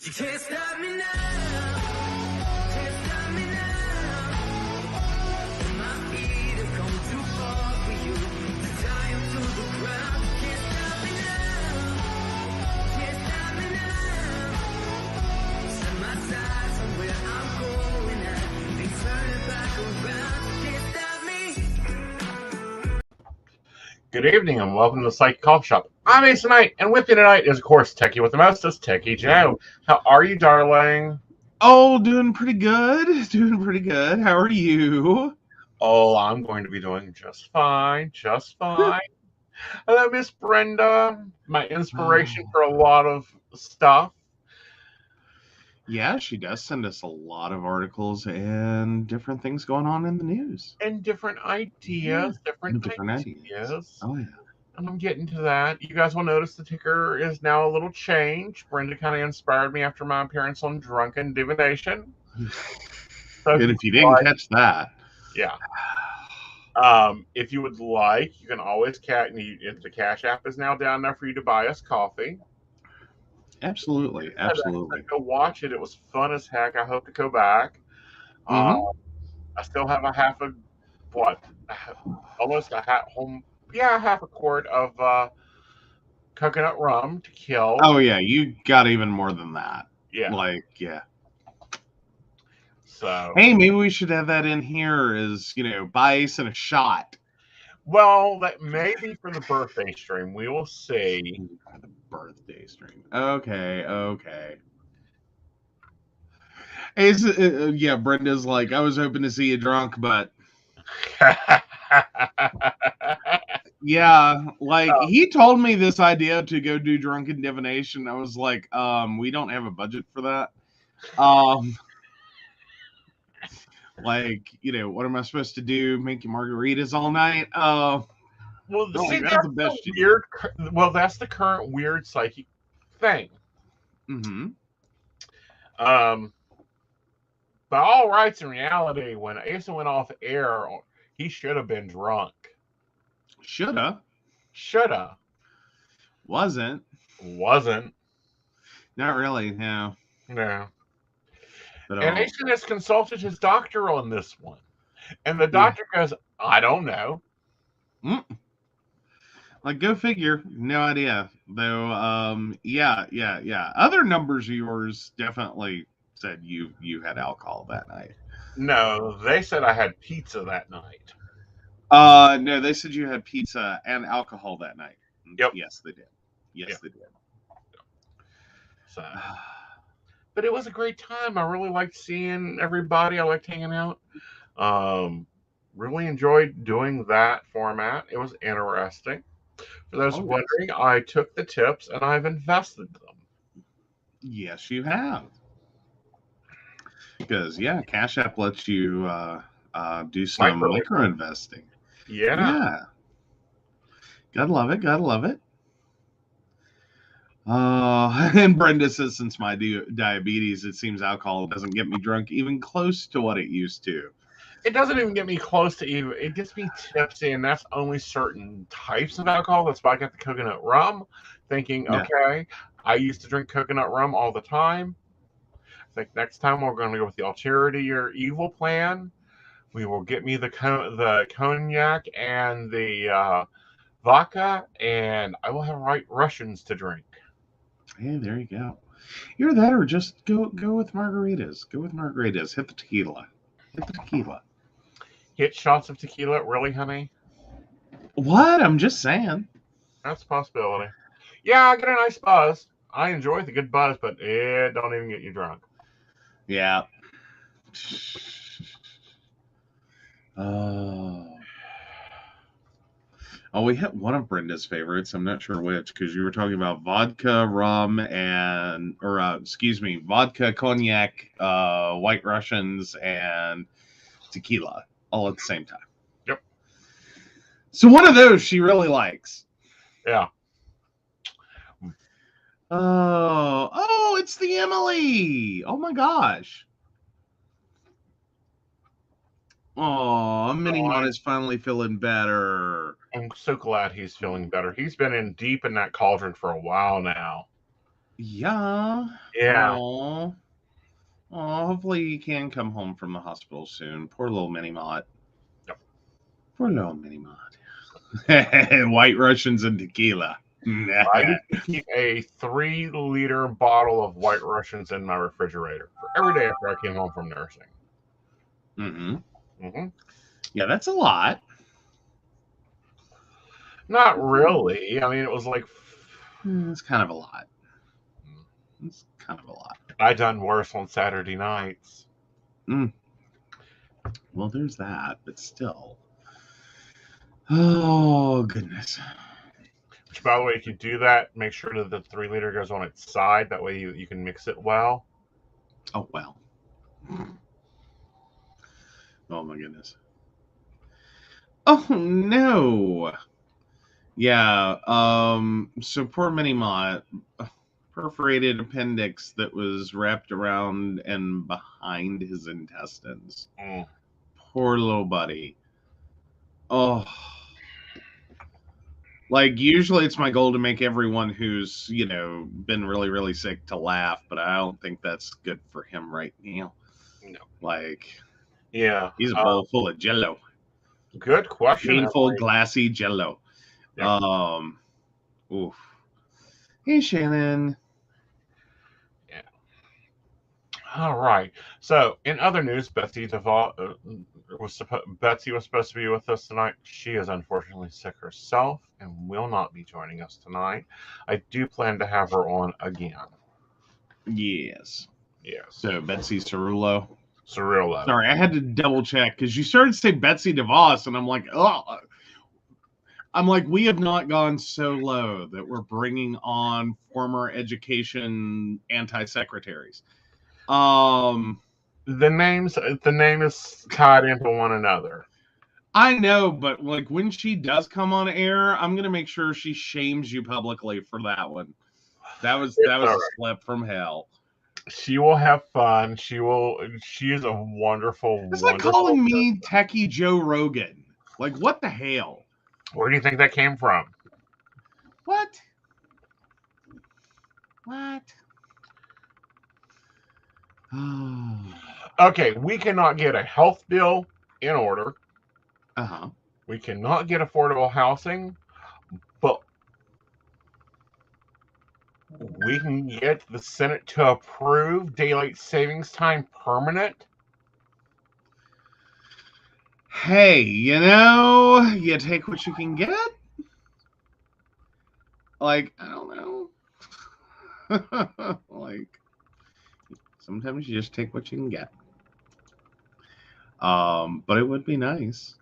You can't stop me now. Can't stop me now. My feet have come too far for you to tie 'em to the ground. Can't stop me now. Can't stop me now. Set my sights on where I'm going at. They turn it back around. Can't stop me. Good evening and welcome to the Psych Coffee Shop. I'm Aeson Knight, and with me tonight is, of course, Techy with the mostest, Techy Joe. How are you, darling? Oh, doing pretty good. Doing pretty good. How are you? Oh, I'm going to be doing just fine, just fine. Hello, Miss Brenda, my inspiration for a lot of stuff. Yeah, she does send us a lot of articles and different things going on in the news. And different ideas, different ideas. Oh, yeah. And I'm getting to that. You guys will notice the ticker is now a little changed. Brenda kind of inspired me after my appearance on Drunken Divination. So and if you didn't catch that. Yeah. If you would like, you can always if the Cash App is now down there for you to buy us coffee. Absolutely. Absolutely. Go watch it. It was fun as heck. I hope to go back. I still have half a quart of coconut rum to kill. Oh, yeah. You got even more than that. Yeah. Yeah. So. Hey, maybe we should have that in here as, buy Aeson a shot. Well, that may be for the birthday stream. We will see. For the birthday stream. Okay. Yeah, Brenda's like, I was hoping to see you drunk, but... Yeah, he told me this idea to go do Drunken Divination. I was like, we don't have a budget for that. What am I supposed to do? Make you margaritas all night? That's the best weird. Well, that's the current weird psychic thing. Mm-hmm. By all rights and reality, when Aeson went off air, he should have been drunk. Shoulda. Wasn't. Not really, no. No. And Aeson has consulted his doctor on this one. And the doctor goes, I don't know. Go figure. No idea. Though, yeah. Other numbers of yours definitely said you had alcohol that night. No, they said I had pizza that night. No, they said you had pizza and alcohol that night. Yep. Yes, they did. They did. So, but it was a great time. I really liked seeing everybody. I liked hanging out. Really enjoyed doing that format. It was interesting. For those wondering, I took the tips and I've invested them. Yes, you have. Because, Cash App lets you do some micro investing. Yeah. Gotta love it. And Brenda says, since my diabetes, it seems alcohol doesn't get me drunk even close to what it used to. It doesn't even get me close to even. It gets me tipsy, and that's only certain types of alcohol. That's why I got the coconut rum, thinking, okay, I used to drink coconut rum all the time. I think next time we're going to go with the alterity or evil plan. We will get me the cognac and the vodka, and I will have Russians to drink. Hey, there you go. Either that or just go with margaritas. Hit the tequila. Hit shots of tequila? Really, honey? What? I'm just saying. That's a possibility. Yeah, I get a nice buzz. I enjoy the good buzz, but it don't even get you drunk. Yeah. We hit one of Brenda's favorites. I'm not sure which, because you were talking about vodka, rum, vodka, cognac, White Russians, and tequila all at the same time. Yep. So one of those she really likes. Yeah. Oh, it's the Emily. Oh my gosh. Oh, Minimon is finally feeling better. I'm so glad he's feeling better. He's been deep in that cauldron for a while now. Yeah. Yeah. Oh, hopefully he can come home from the hospital soon. Poor little mini Mott. Yep. Poor little mini Mott. White Russians and tequila. I used to keep a 3-liter bottle of White Russians in my refrigerator for every day after I came home from nursing. Mm-hmm. Hmm. Yeah, that's a lot. Not really. I mean, it was like It's kind of a lot. It's kind of a lot. I done worse on Saturday nights. Well, there's that, but still. Oh, goodness. Which, by the way, if you do that, make sure that the 3-liter goes on its side. That way you can mix it well. Oh, well. Oh, my goodness. Oh, no. Yeah, so poor Mini Mott, perforated appendix that was wrapped around and behind his intestines. Mm. Poor little buddy. Oh. Like, usually it's my goal to make everyone who's, been really, really sick to laugh, but I don't think that's good for him right now. No. Like, Yeah. he's a bowl full of jello. Good question. Painful, glassy jello. Yep. Oof. Hey, Shannon. Yeah. All right. So, in other news, Betsy was supposed to be with us tonight. She is unfortunately sick herself and will not be joining us tonight. I do plan to have her on again. Yes. Yes. So, Betsy Cerullo. Surreal. Sorry, I had to double check because you started to say Betsy DeVos, and I'm like, oh. I'm like, we have not gone so low that we're bringing on former education anti-secretaries. The name is tied into one another. I know, but like when she does come on air, I'm gonna make sure she shames you publicly for that one. That was a slip from hell. She will have fun. She is a wonderful, It's like wonderful calling me person. Techy Joe Rogan. Like, what the hell? Where do you think that came from? What? Okay, we cannot get a health bill in order. Uh-huh. We cannot get affordable housing, but we can get the Senate to approve daylight savings time permanent. Hey, you take what you can get. Like, I don't know. Like, sometimes you just take what you can get. But it would be nice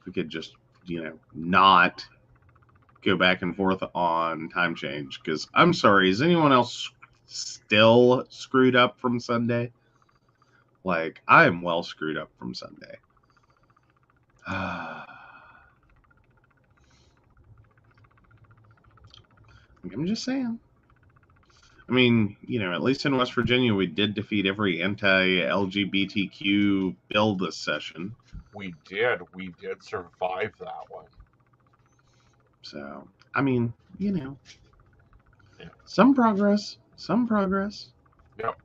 if we could just, not go back and forth on time change. Because I'm sorry, is anyone else still screwed up from Sunday? Like, I am well screwed up from Sunday. I'm just saying. I mean, at least in West Virginia, we did defeat every anti-LGBTQ bill this session. We did survive that one. So, I mean, some progress. Yep.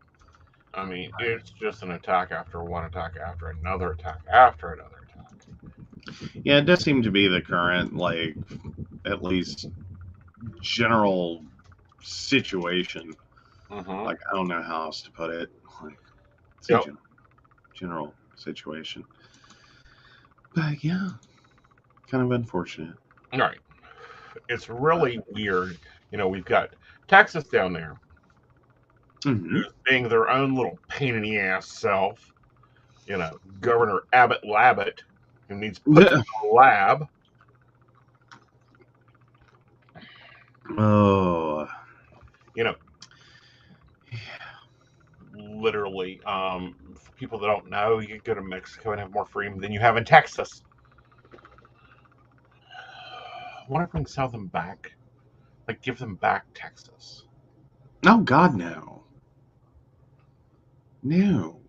I mean, it's just an attack after one attack after another attack after another attack. Yeah, it does seem to be the current, like, at least general situation. Like, I don't know how else to put it. Like, it's a general situation. But yeah, kind of unfortunate. All right. It's really weird. We've got Texas down there, who's being their own little pain in the ass self. Governor Abbott Labbit, who needs put in a lab. Oh. Literally, for people that don't know, you can go to Mexico and have more freedom than you have in Texas. I want to bring South them back. Like, give them back Texas. Oh, God, no. No.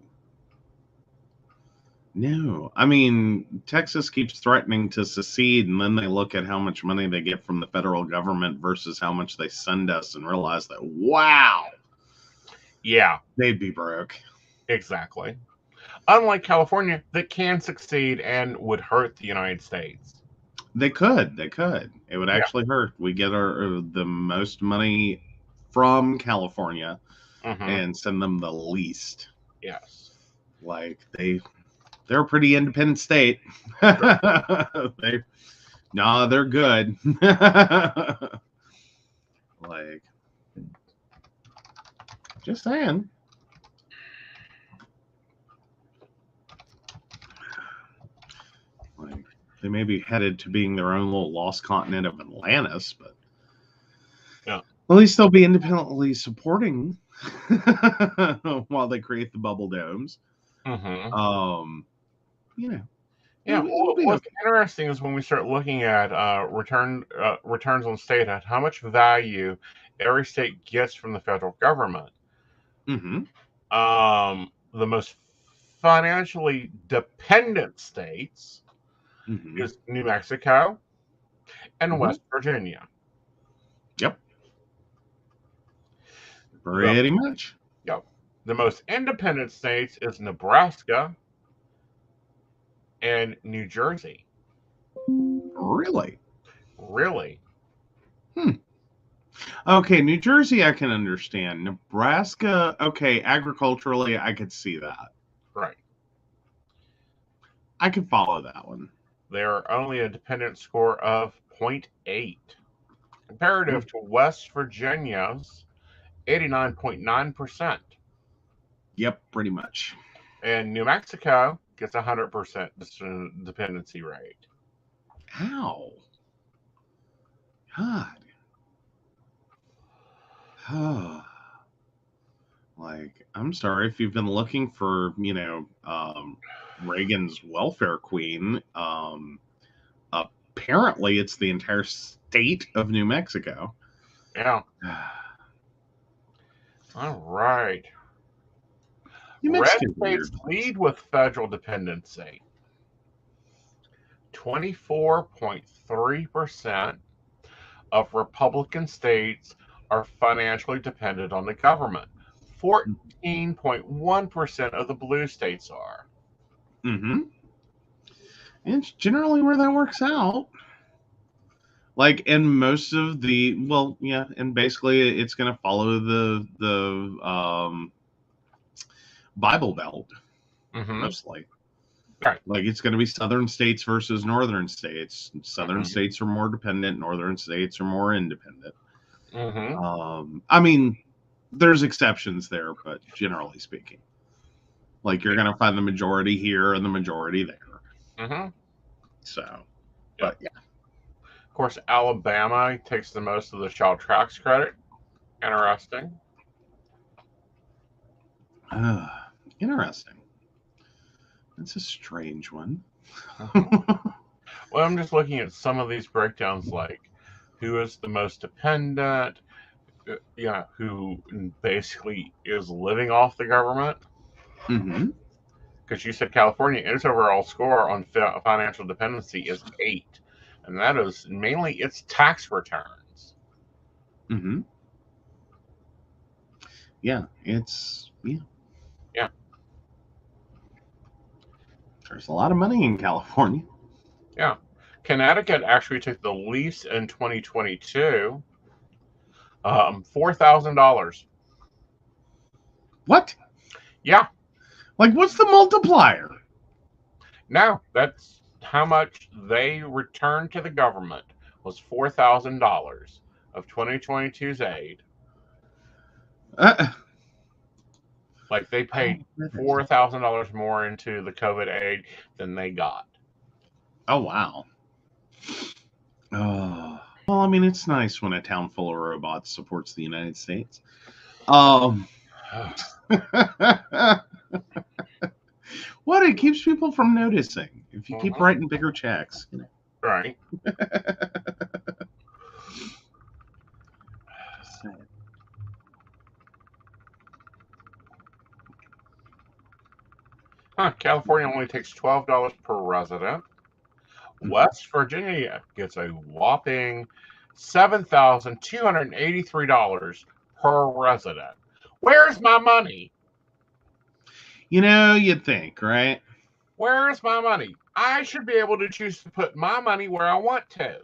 No, I mean, Texas keeps threatening to secede, and then they look at how much money they get from the federal government versus how much they send us and realize that, wow, Yeah, they'd be broke. exactly. Unlike California, that can succeed and would hurt the United States. They could. It would actually hurt. We get the most money from California and send them the least. Yes. Like they're a pretty independent state. They're good. Like, just saying. Like, they may be headed to being their own little lost continent of Atlantis, but yeah, at least they'll be independently supporting while they create the bubble domes. You know. Yeah, what's interesting is when we start looking at returns on state, at how much value every state gets from the federal government. The most financially dependent states is New Mexico and West Virginia. Yep. Pretty much. Yep. The most independent states is Nebraska and New Jersey. Really? Really? Okay, New Jersey I can understand. Nebraska, okay, agriculturally I could see that. Right. I can follow that one. They're only a dependent score of 0.8. Comparative to West Virginia's 89.9%. Yep, pretty much. And New Mexico gets 100% dependency rate. How? God. Like, I'm sorry if you've been looking for, Reagan's welfare queen. Apparently, it's the entire state of New Mexico. Yeah. All right. Red states lead with federal dependency. 24.3% of Republican states are financially dependent on the government. 14.1% of the blue states are. It's generally where that works out. Like, and most of and basically it's going to follow the Bible Belt, mostly. Right. Like, it's going to be southern states versus northern states. Southern states are more dependent. Northern states are more independent. I mean, there's exceptions there, but generally speaking, like, you're going to find the majority here and the majority there. So, but yeah. Of course, Alabama takes the most of the child tax credit. Interesting. Interesting. That's a strange one. Well, I'm just looking at some of these breakdowns, like who is the most dependent, who basically is living off the government. Because you said California, its overall score on financial dependency is 8, and that is mainly its tax returns. Yeah, it's yeah. There's a lot of money in California. Yeah. Connecticut actually took the least in 2022, $4,000. What? Yeah. Like, what's the multiplier? No, that's how much they returned to the government, was $4,000 of 2022's aid. Like, they paid $4,000 more into the COVID aid than they got. Oh, wow. Well, I mean, it's nice when a town full of robots supports the United States. What? It keeps people from noticing. If you keep writing bigger checks, Right. California only takes $12 per resident. West Virginia gets a whopping $7,283 per resident. Where's my money? You'd think, right? Where's my money? I should be able to choose to put my money where I want to.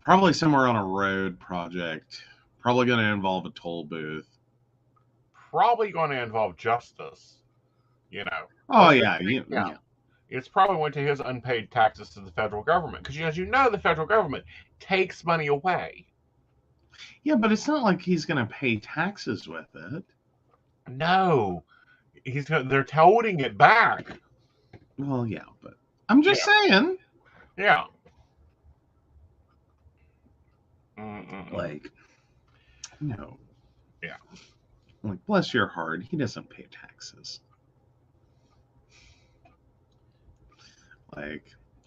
Probably somewhere on a road project. Probably going to involve a toll booth. Probably going to involve justice. Oh, yeah. It's probably went to his unpaid taxes to the federal government. Because, as you know, the federal government takes money away. Yeah, but it's not like he's going to pay taxes with it. No. They're holding it back. Well, yeah, but I'm just saying. Yeah. Like, no. Yeah. Like, bless your heart, he doesn't pay taxes. Like,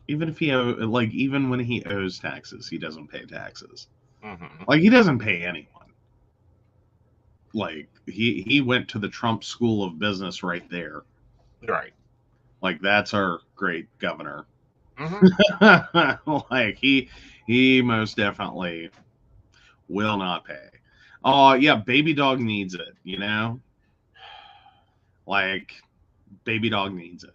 even when he owes taxes, he doesn't pay taxes. Mm-hmm. Like, he doesn't pay anyone. Like, he went to the Trump School of Business right there. Right. Like, that's our great governor. Mm-hmm. Like, he most definitely will not pay. Oh, yeah, baby dog needs it, Like, baby dog needs it.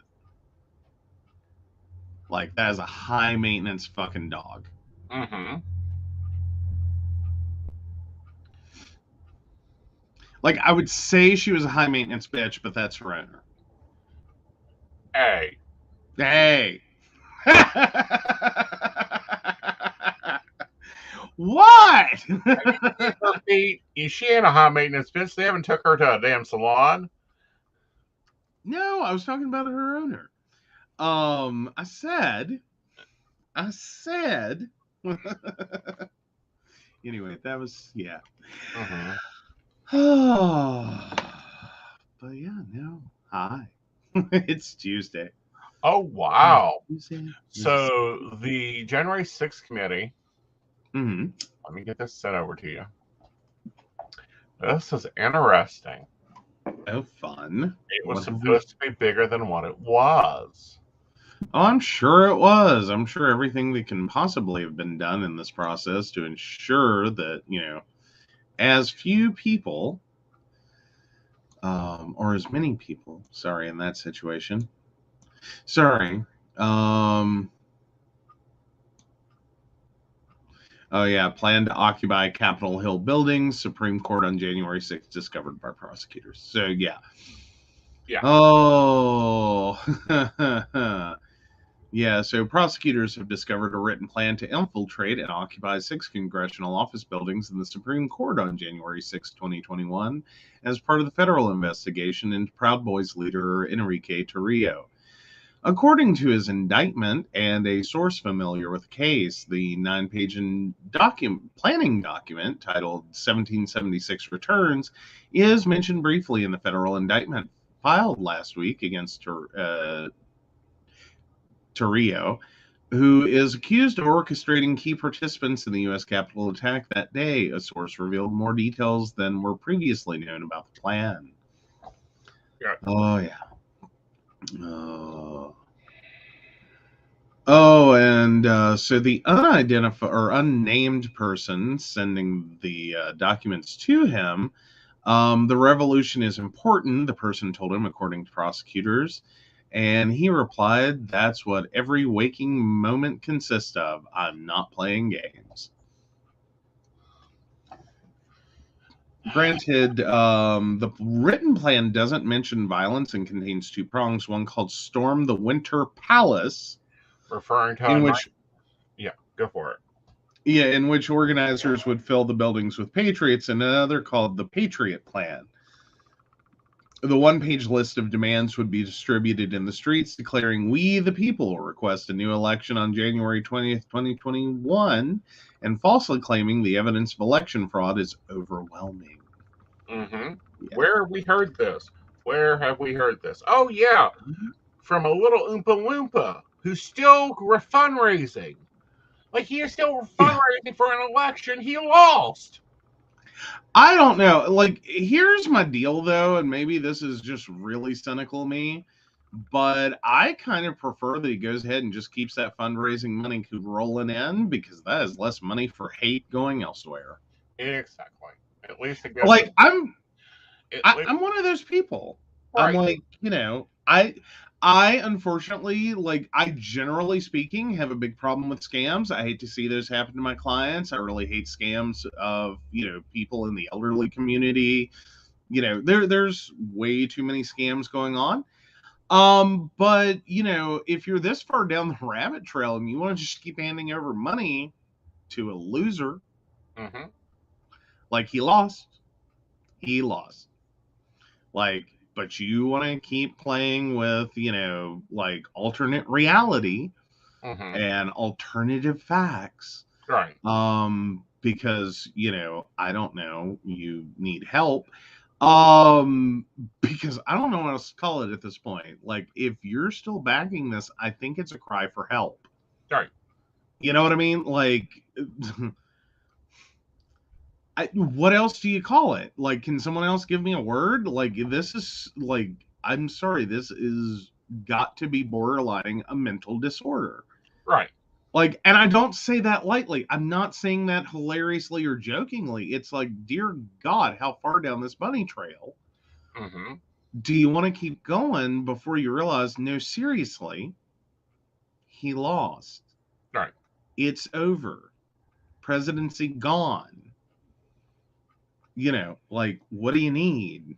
Like, that is a high-maintenance fucking dog. Mm-hmm. Like, I would say she was a high-maintenance bitch, but that's her owner. Hey. What? She ain't a high-maintenance bitch. They haven't took her to a damn salon. No, I was talking about her owner. I said. Anyway, that was, yeah. Mm-hmm. But yeah, no. Hi. It's Tuesday. Oh, wow. Tuesday. So the January 6th committee, Mm-hmm. let me get this sent over to you. This is interesting. Oh, fun. It was supposed to be bigger than what it was. Oh, I'm sure it was. I'm sure everything that can possibly have been done in this process to ensure that, as few people, or as many people, in that situation. Oh, yeah, plan to occupy Capitol Hill buildings. Supreme Court on January 6th discovered by prosecutors. So, yeah. Yeah. Oh. Yeah, so prosecutors have discovered a written plan to infiltrate and occupy 6 congressional office buildings in the Supreme Court on January 6, 2021, as part of the federal investigation into Proud Boys leader Enrique Tarrio. According to his indictment and a source familiar with the case, the 9-page planning document titled 1776 Returns is mentioned briefly in the federal indictment filed last week against Tarrio, who is accused of orchestrating key participants in the U.S. Capitol attack that day. A source revealed more details than were previously known about the plan. Yeah. Oh, yeah. And so the unnamed person sending the documents to him, the revolution is important, the person told him, according to prosecutors. And he replied, "That's what every waking moment consists of. I'm not playing games." Granted, the written plan doesn't mention violence and contains 2 prongs, one called Storm the Winter Palace. Referring to go for it. Yeah, in which organizers would fill the buildings with patriots, and another called the Patriot Plan. The 1-page list of demands would be distributed in the streets, declaring, "We, the people, request a new election on January 20th, 2021, and falsely claiming the evidence of election fraud is overwhelming." Mm-hmm. Yeah. Where have we heard this? Oh, yeah. From a little Oompa Loompa who's still fundraising. Like, he is still fundraising for an election he lost. I don't know. Like, here's my deal, though, and maybe this is just really cynical of me, but I kind of prefer that he goes ahead and just keeps that fundraising money rolling in, because that is less money for hate going elsewhere. Exactly. At least it goes. Like, I'm one of those people. Right. I'm like, I unfortunately, like, I generally speaking have a big problem with scams. I hate to see those happen to my clients. I really hate scams of, people in the elderly community. There's way too many scams going on. But if you're this far down the rabbit trail and you want to just keep handing over money to a loser, like he lost. Like, but you want to keep playing with, like alternate reality and alternative facts. Right. Because, I don't know, you need help. Because I don't know what else to call it at this point. Like, if you're still backing this, I think it's a cry for help. Right. You know what I mean? Like, what else do you call it? Like, can someone else give me a word? Like, this is, like, I'm sorry, this is got to be borderlining a mental disorder. Right. Like, and I don't say that lightly. I'm not saying that hilariously or jokingly. It's like, dear God, how far down this bunny trail do you want to keep going before you realize, no, seriously, he lost. Right. It's over. Presidency gone. Like, what do you need?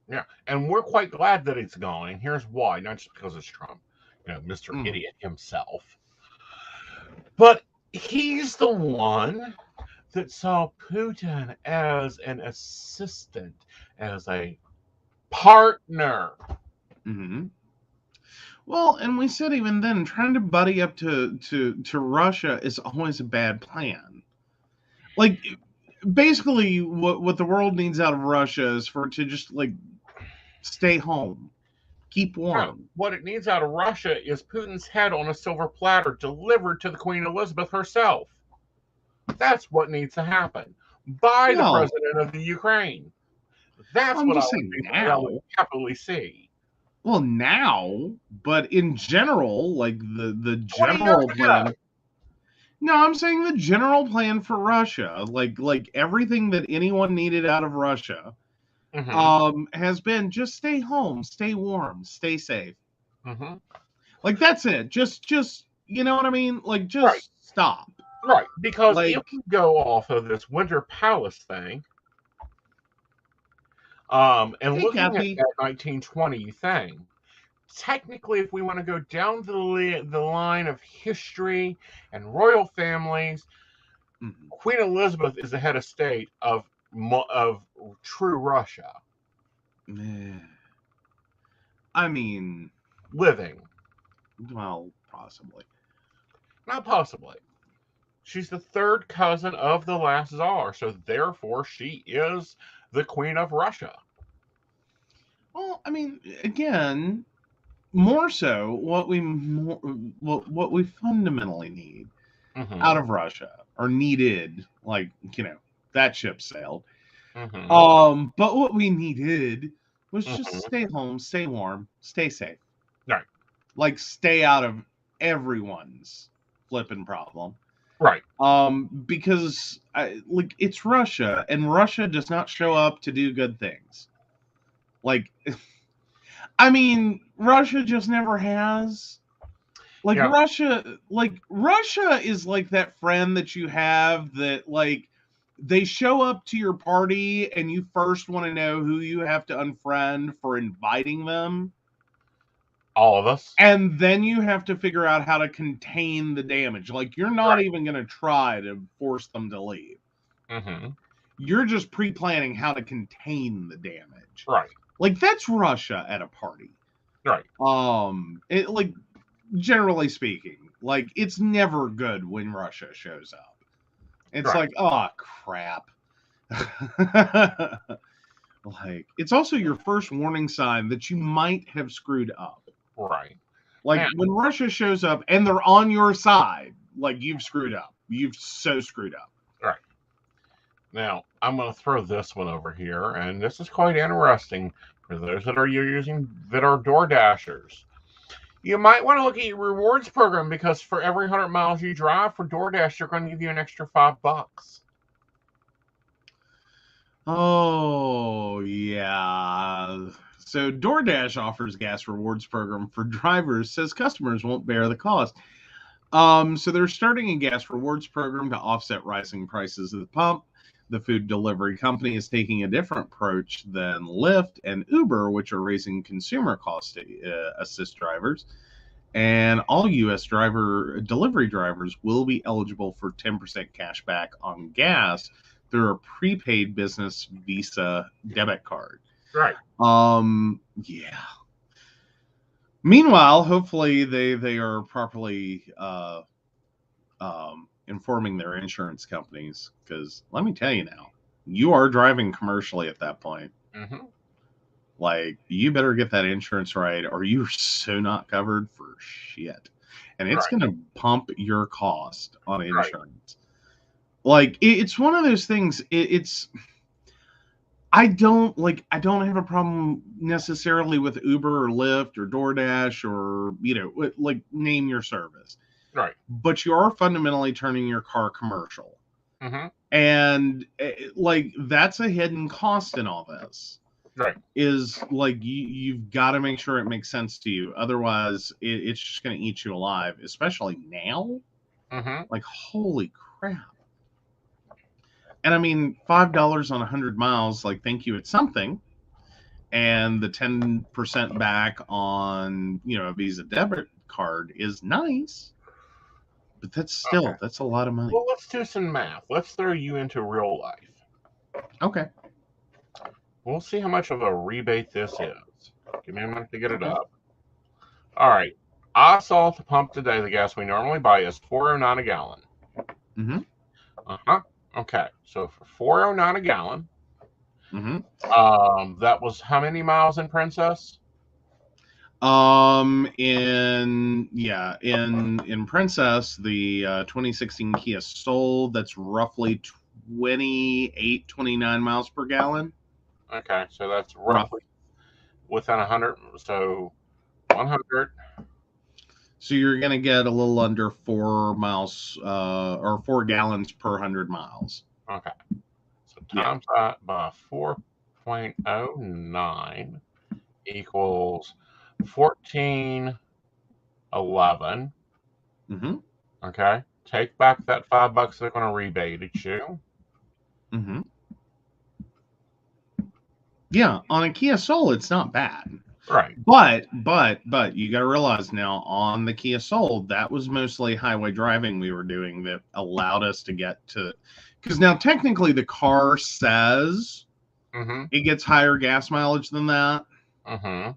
Yeah, and we're quite glad that it's gone, and here's why. Not just because it's Trump, Mr. Idiot himself, but he's the one that saw Putin as an assistant, as a partner. Well, and we said even then, trying to buddy up to Russia is always a bad plan. Like, basically, what the world needs out of Russia is for it to just, like, stay home, keep warm. What it needs out of Russia is Putin's head on a silver platter delivered to the Queen Elizabeth herself. That's what needs to happen by the president of the Ukraine. That's what I would happily see. Well, now, but in general, like the general plan. No, I'm saying the general plan for Russia, like everything that anyone needed out of Russia, has been just stay home, stay warm, stay safe. Like, that's it. Just you know what I mean? Like, just stop. Right, because if we go off of this Winter Palace thing, and looking at that 1920 thing, technically, if we want to go down the line of history and royal families, Queen Elizabeth is the head of state of true Russia. I mean, living. Well, possibly. Not possibly. She's the third cousin of the last Tsar, so therefore she is the Queen of Russia. Well, I mean, again, more so, what we fundamentally need out of Russia, or needed, like, that ship sailed. But what we needed was just stay home, stay warm, stay safe. Right. Like, stay out of everyone's flipping problem. Right. Because it's Russia, and Russia does not show up to do good things. Like, I mean, Russia just never has. Like, Russia is like that friend that you have that, like, they show up to your party and you first want to know who you have to unfriend for inviting them. All of us. And then you have to figure out how to contain the damage. Like, you're not even going to try to force them to leave. You're just pre-planning how to contain the damage. Right. Like, that's Russia at a party. Right. Like, generally speaking, like, it's never good when Russia shows up. It's like, oh, crap. Like, it's also your first warning sign that you might have screwed up. Right. Like, when Russia shows up and they're on your side, like, you've screwed up. You've so screwed up. Right. Now, I'm going to throw this one over here, and this is quite interesting for those that are using that are Door Dashers. You might want to look at your rewards program because for every 100 miles you drive for DoorDash, they're going to give you an extra $5. Oh, yeah. So DoorDash offers gas rewards program for drivers, says customers won't bear the cost. So they're starting a gas rewards program to offset rising prices at the pump. The food delivery company is taking a different approach than Lyft and Uber, which are raising consumer costs to assist drivers. And all U.S. delivery drivers will be eligible for 10% cash back on gas through a prepaid business Visa debit card. Right. Yeah. Meanwhile, hopefully they are properly informing their insurance companies, because let me tell you now, you are driving commercially at that point. Mm-hmm. Like, you better get that insurance right, or you're so not covered for shit. And it's going to pump your cost on insurance. Like, it's one of those things. I don't have a problem necessarily with Uber or Lyft or DoorDash or, like, name your service. Right. But you are fundamentally turning your car commercial. Mm-hmm. And, like, that's a hidden cost in all this. Right. Is, like, you've got to make sure it makes sense to you. Otherwise, it's just going to eat you alive, especially now. Mm-hmm. Like, holy crap. And I mean, $5 on 100 miles, like, thank you, it's something. And the 10% back on, a Visa debit card is nice. But that's a lot of money. Well, let's do some math. Let's throw you into real life. Okay. We'll see how much of a rebate this is. Give me a minute to get it up. All right. I saw at the pump today the gas we normally buy is $4.09 a gallon. Mm-hmm. Uh-huh. Okay. So for $4.09 a gallon, mm-hmm. That was how many miles in Princess? In Princess, the 2016 Kia Soul, that's roughly 29 miles per gallon. Okay, so that's roughly within 100. So 100. So you're going to get a little under 4 miles or 4 gallons per 100 miles. Okay. So times that by 4.09 equals 1411. Mm-hmm. Okay. Take back that $5 they're going to rebate at you. Mm-hmm. Yeah, on a Kia Soul, it's not bad. Right. But you got to realize now, on the Kia Soul, that was mostly highway driving we were doing that allowed us to get to, because now technically the car says it gets higher gas mileage than that. Mm-hmm.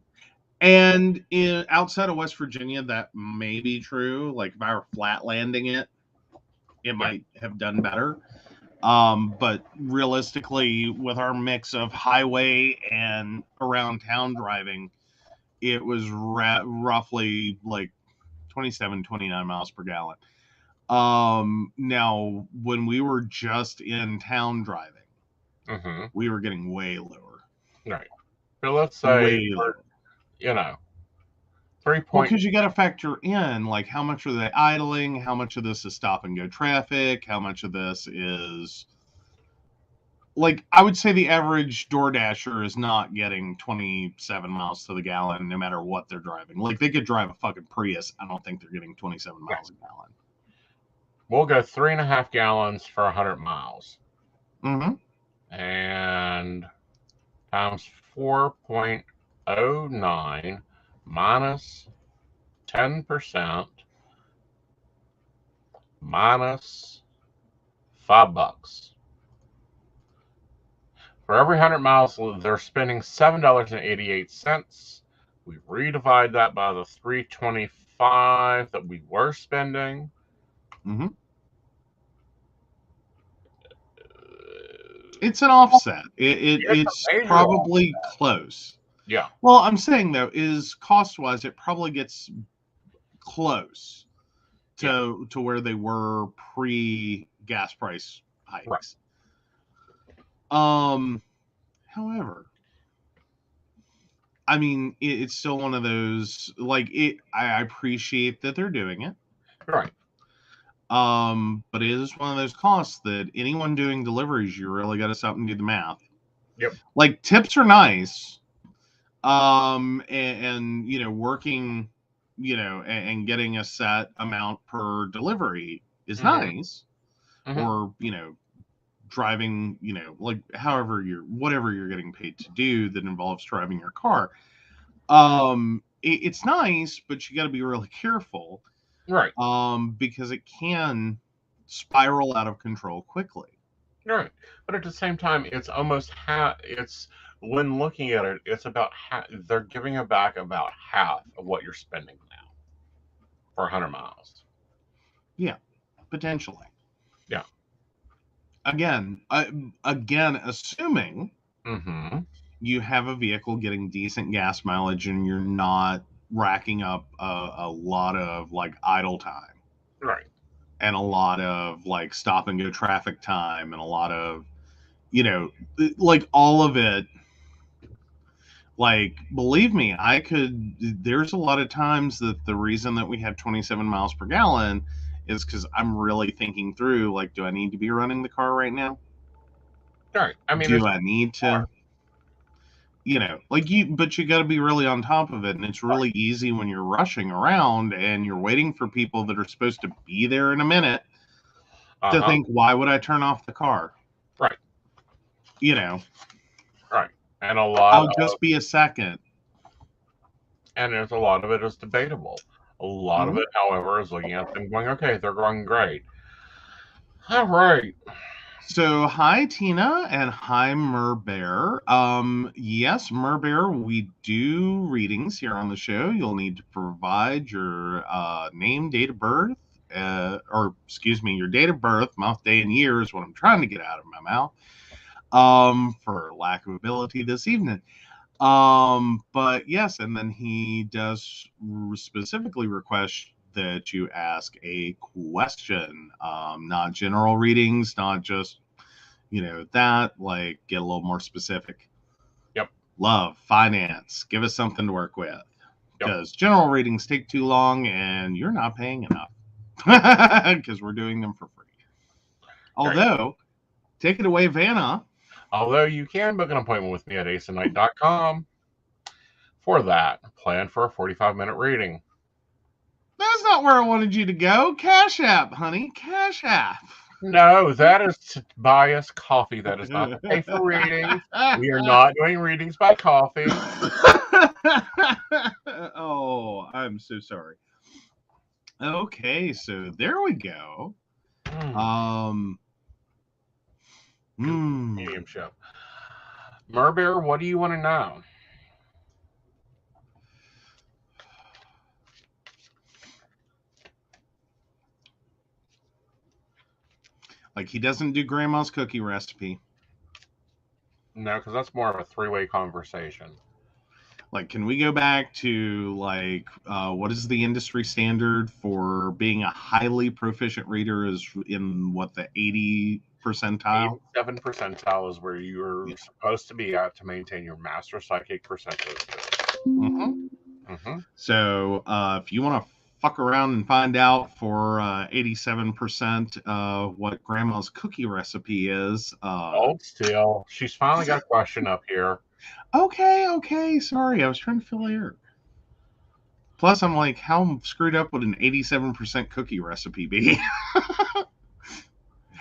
And outside of West Virginia, that may be true. Like, if I were flat landing it might have done better. But realistically, with our mix of highway and around town driving, it was roughly like 29 miles per gallon. Now, when we were just in town driving, we were getting way lower. Right. But let's say, 3 Well, because you got to factor in, like, how much are they idling? How much of this is stop and go traffic? How much of this is, like, I would say the average DoorDasher is not getting 27 miles to the gallon no matter what they're driving. Like, they could drive a fucking Prius. I don't think they're getting 27 miles a gallon. We'll go 3.5 gallons for 100 miles. Mm-hmm. And times 4.09 minus 10% minus $5. For every 100 miles, they're spending $7.88. We redivide that by the 325 that we were spending. Mm-hmm. It's an offset. It's probably close. Yeah. Well, I'm saying, though, is cost-wise, it probably gets close to where they were pre-gas price hikes. Right. However, I mean, it's still one of those, like, I appreciate that they're doing it. Right. But it is one of those costs that anyone doing deliveries, you really got to stop and do the math. Yep. Like, tips are nice. And you know, working, you know, and getting a set amount per delivery is nice. Or, you know, driving, you know, like whatever you're getting paid to do that involves driving your car. It's nice, but you got to be really careful. Right. Because it can spiral out of control quickly. Right. But at the same time, it's almost it's when looking at it, it's about they're giving it back about half of what you're spending now for 100 miles. Yeah, potentially. Yeah. Again, assuming you have a vehicle getting decent gas mileage and you're not racking up a lot of like idle time. Right. And a lot of like stop and go traffic time and a lot of, you know, like all of it. Like, believe me, there's a lot of times that the reason that we have 27 miles per gallon is because I'm really thinking through, like, do I need to be running the car right now? Right. I mean, do I need to, you know, like but you got to be really on top of it. And it's really easy when you're rushing around and you're waiting for people that are supposed to be there in a minute to think, why would I turn off the car? Right. You know. Right. And I'll just be a second. And there's a lot of it is debatable. A lot of it, however, is looking at them going, okay, they're going great. All right. So, hi, Tina, and hi, Merbear. Yes, Merbear, we do readings here on the show. You'll need to provide your name, date of birth, your date of birth, month, day, and year is what I'm trying to get out of my mouth, for lack of ability this evening. But yes, and then he does specifically request that you ask a question, not general readings, not just, you know, that, like, get a little more specific. Yep. Love, finance, give us something to work with, because general readings take too long and you're not paying enough because we're doing them for free. Although, take it away, Vanna. Although you can book an appointment with me at aesonknight.com. For that, plan for a 45-minute reading. That's not where I wanted you to go. Cash App, honey. Cash App. No, that is to buy us coffee. That is not to pay for readings. We are not doing readings by coffee. Oh, I'm so sorry. Okay, so there we go. Mediumship. Merbear, what do you want to know? Like, he doesn't do grandma's cookie recipe. No, because that's more of a three-way conversation. Like, can we go back to, like, what is the industry standard for being a highly proficient reader is in, what, the 80 percentile? 87 percentile is where you're supposed to be at to maintain your master psychic percentage. So, if you want to fuck around and find out for 87% what grandma's cookie recipe is. Hold still. She's finally got a question up here. Okay. Sorry, I was trying to fill air. Plus, I'm like, how screwed up would an 87% cookie recipe be?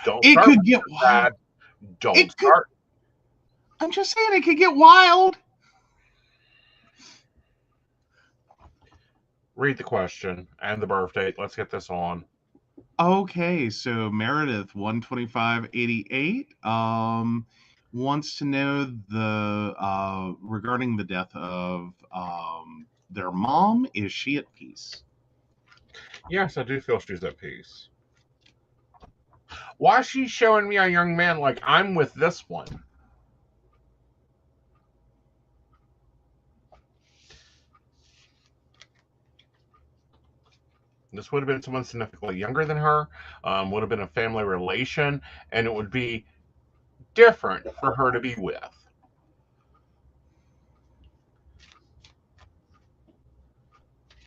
It could get wild. Don't start. I'm just saying, it could get wild. Read the question and the birth date. Let's get this on. Okay, so Meredith 12588 wants to know the regarding the death of their mom. Is she at peace? Yes, I do feel she's at peace. Why is she showing me a young man like I'm with this one? This would have been someone significantly younger than her, would have been a family relation, and it would be different for her to be with.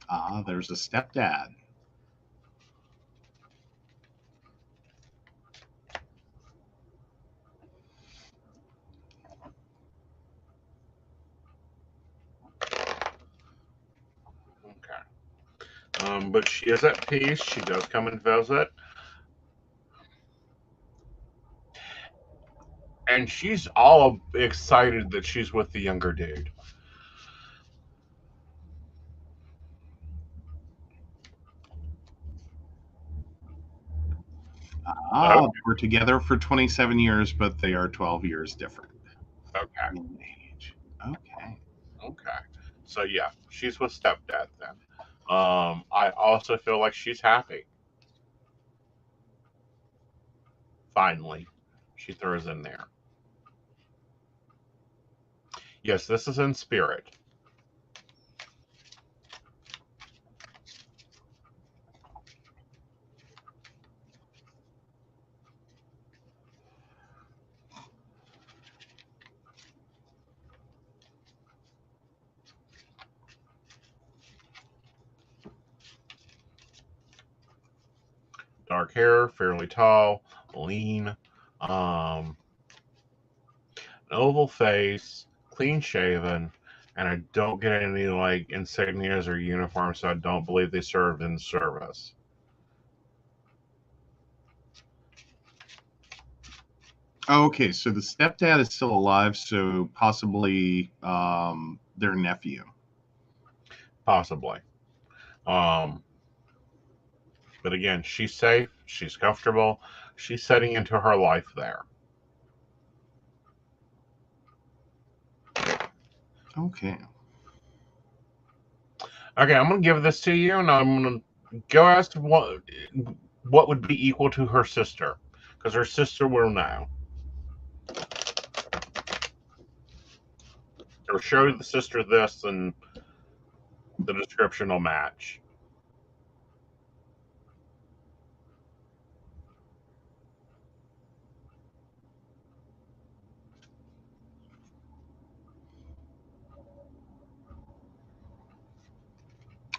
Ah, there's a stepdad. Okay. But she is at peace. She does come and visit. And she's all excited that she's with the younger dude. Ah, they were together for 27 years, but they are 12 years different Okay. in age. Okay. Okay. So yeah, she's with stepdad then. I also feel like she's happy. Finally, she throws in there. Yes, this is in spirit. Dark hair, fairly tall, lean, an oval face, clean shaven, and I don't get any like insignias or uniforms, so I don't believe they served in service. Okay, so the stepdad is still alive, so possibly their nephew. Possibly. But again, she's safe, she's comfortable, she's setting into her life there. Okay. Okay, I'm gonna give this to you, and I'm gonna go ask what would be equal to her sister, because her sister will know. Or show the sister this, and the description will match.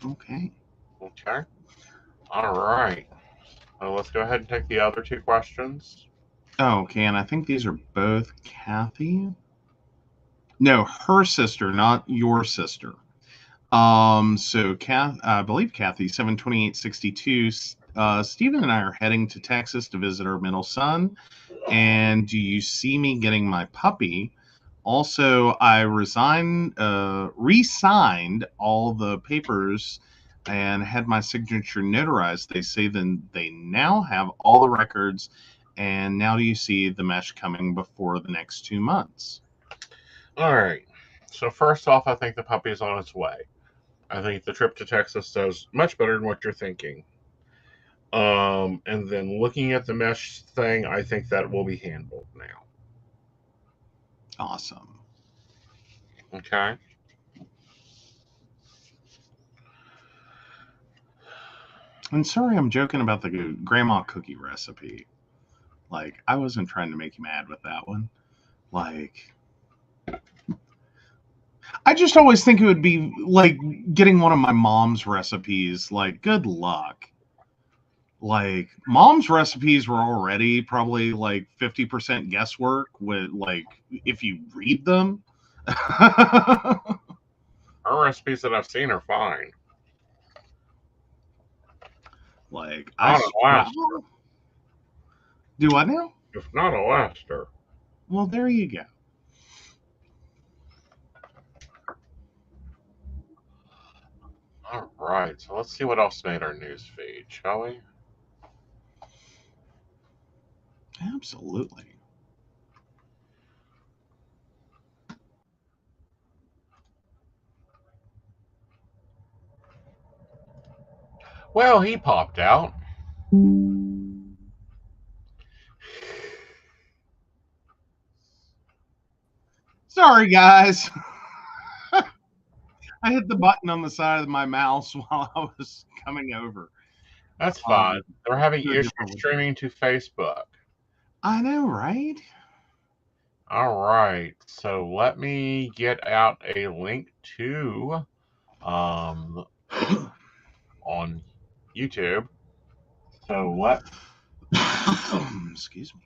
Okay. Okay. All right. Well, let's go ahead and take the other two questions. Okay, and I think these are both Kathy. No, her sister, not your sister. So I believe Kathy, 72862. Stephen and I are heading to Texas to visit our middle son. And do you see me getting my puppy? Also, I re-signed all the papers and had my signature notarized. They say then they now have all the records. And now do you see the mesh coming before the next 2 months? All right. So first off, I think the puppy is on its way. I think the trip to Texas does much better than what you're thinking. And then looking at the mesh thing, I think that will be handled now. Awesome. Okay. And sorry, I'm joking about the grandma cookie recipe. Like, I wasn't trying to make you mad with that one. Like, I just always think it would be like getting one of my mom's recipes. Like, good luck. Like, mom's recipes were already probably like 50% guesswork with, like, if you read them. Her recipes that I've seen are fine. Like, Not Alaska. Do I now? It's not Alaska. Well, there you go. All right. So let's see what else made our news feed, shall we? Absolutely. Well, he popped out. Sorry, guys. I hit the button on the side of my mouse while I was coming over. That's fine. They're having no issues different with streaming to Facebook. I know, right? All right. So let me get out a link to on YouTube. So what? Excuse me.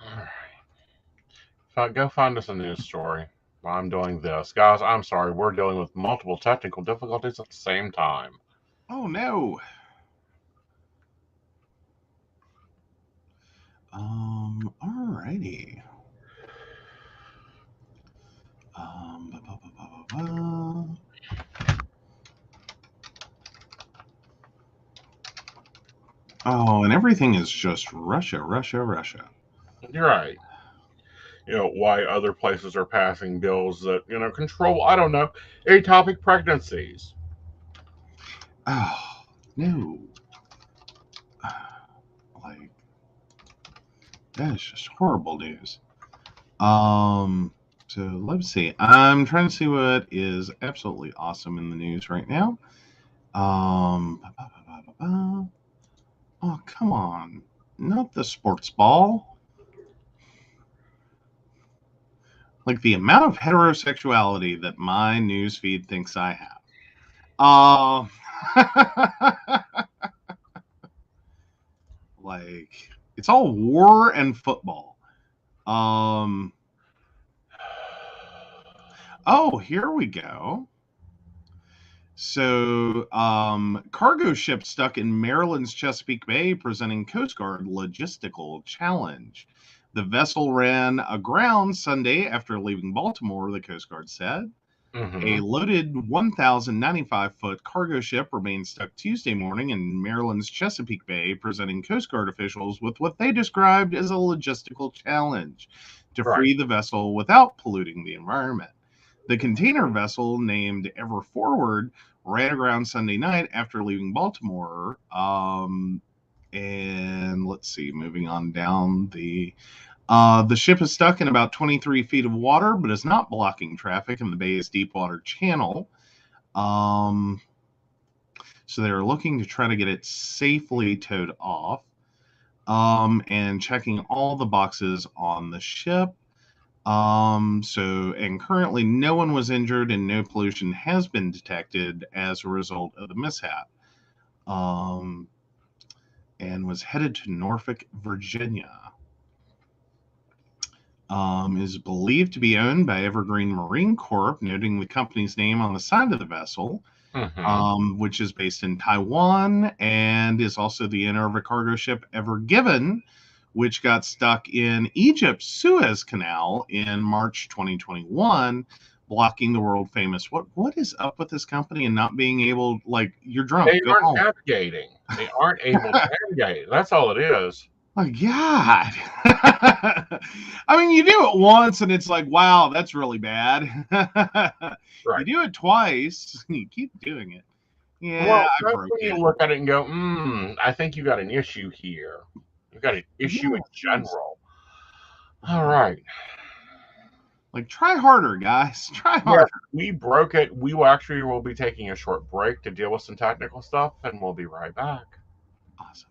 All right. Go find us a news story while I'm doing this. Guys, I'm sorry. We're dealing with multiple technical difficulties at the same time. Oh, no. Alrighty. Oh, and everything is just Russia. You're right. Why other places are passing bills that, control, I don't know, atopic pregnancies. Oh, no. Like, that is just horrible news. So let's see. I'm trying to see what is absolutely awesome in the news right now. Oh, come on. Not the sports ball. Like the amount of heterosexuality that my newsfeed thinks I have. Like, it's all war and football. Oh, here we go. So, cargo ship stuck in Maryland's Chesapeake Bay presenting Coast Guard logistical challenge. The vessel ran aground Sunday after leaving Baltimore, the Coast Guard said. A loaded 1,095-foot cargo ship remained stuck Tuesday morning in Maryland's Chesapeake Bay, presenting Coast Guard officials with what they described as a logistical challenge to free the vessel without polluting the environment. The container vessel, named Ever Forward, ran aground Sunday night after leaving Baltimore. And let's see, moving on down the ship is stuck in about 23 feet of water, but is not blocking traffic in the bay's deepwater channel. So they're looking to try to get it safely towed off, and checking all the boxes on the ship. And currently no one was injured and no pollution has been detected as a result of the mishap. And was headed to Norfolk, Virginia. Is believed to be owned by Evergreen Marine Corp, noting the company's name on the side of the vessel, which is based in Taiwan, and is also the owner of a cargo ship, Ever Given, which got stuck in Egypt's Suez Canal in March 2021, blocking the world famous. What is up with this company and not being able, like, you're drunk. They aren't navigating. They aren't able to navigate. That's all it is. Oh, God. I mean, you do it once and it's like, wow, that's really bad. You do it twice, you keep doing it. Yeah, well, that's when you look at it and go, I think you got an issue here. You've got an issue in general. All right. Like, try harder, guys. Try harder. We broke it. We will be taking a short break to deal with some technical stuff, and we'll be right back. Awesome.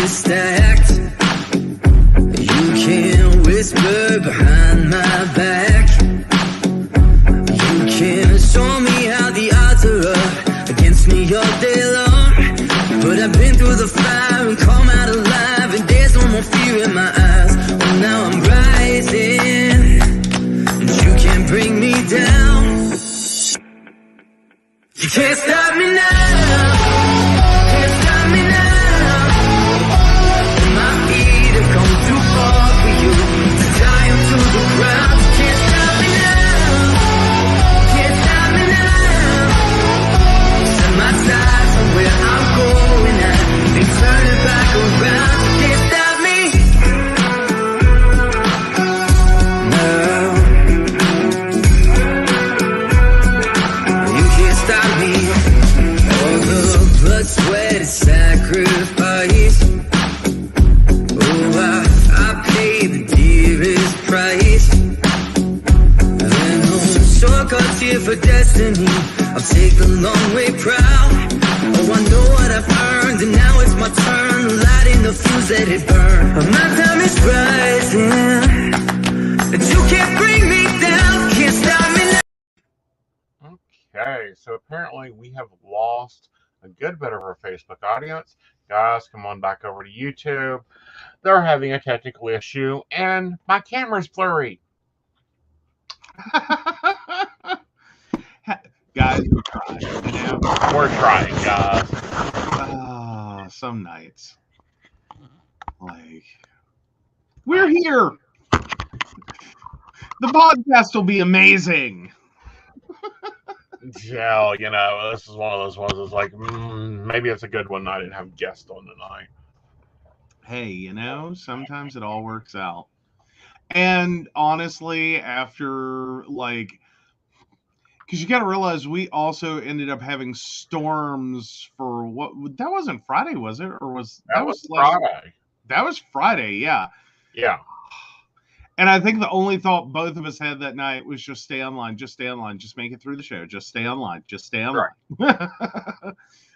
Stacked. You can whisper behind my back. You can show me how the odds are up against me all day long. But I've been through the fire and come out alive, and there's no more fear in my eyes. Oh, now I'm rising, and you can't bring me down. You can't stop me now. Sweat, sacrifice. I'll take the long way proud. Oh, I know what I've earned, and now it's my turn. Lighting the fuse, let it burn. My time is rising, and you can't bring me down, can't stop me now. Okay, so apparently we have lost a good bit of our Facebook audience. Guys, come on back over to YouTube. They're having a technical issue, and my camera's blurry. Guys, we're trying. You know? We're trying, guys. Some nights, like, we're here. The podcast will be amazing. Yeah, you know, this is one of those ones that's like, maybe it's a good one I didn't have guests on tonight. Hey, you know, sometimes it all works out. And honestly, after, like, because you got to realize we also ended up having storms for that wasn't Friday, was it? Or that was Friday? That was Friday, yeah. Yeah. And I think the only thought both of us had that night was just stay online, just stay online, just make it through the show, just stay online, just stay online. Right.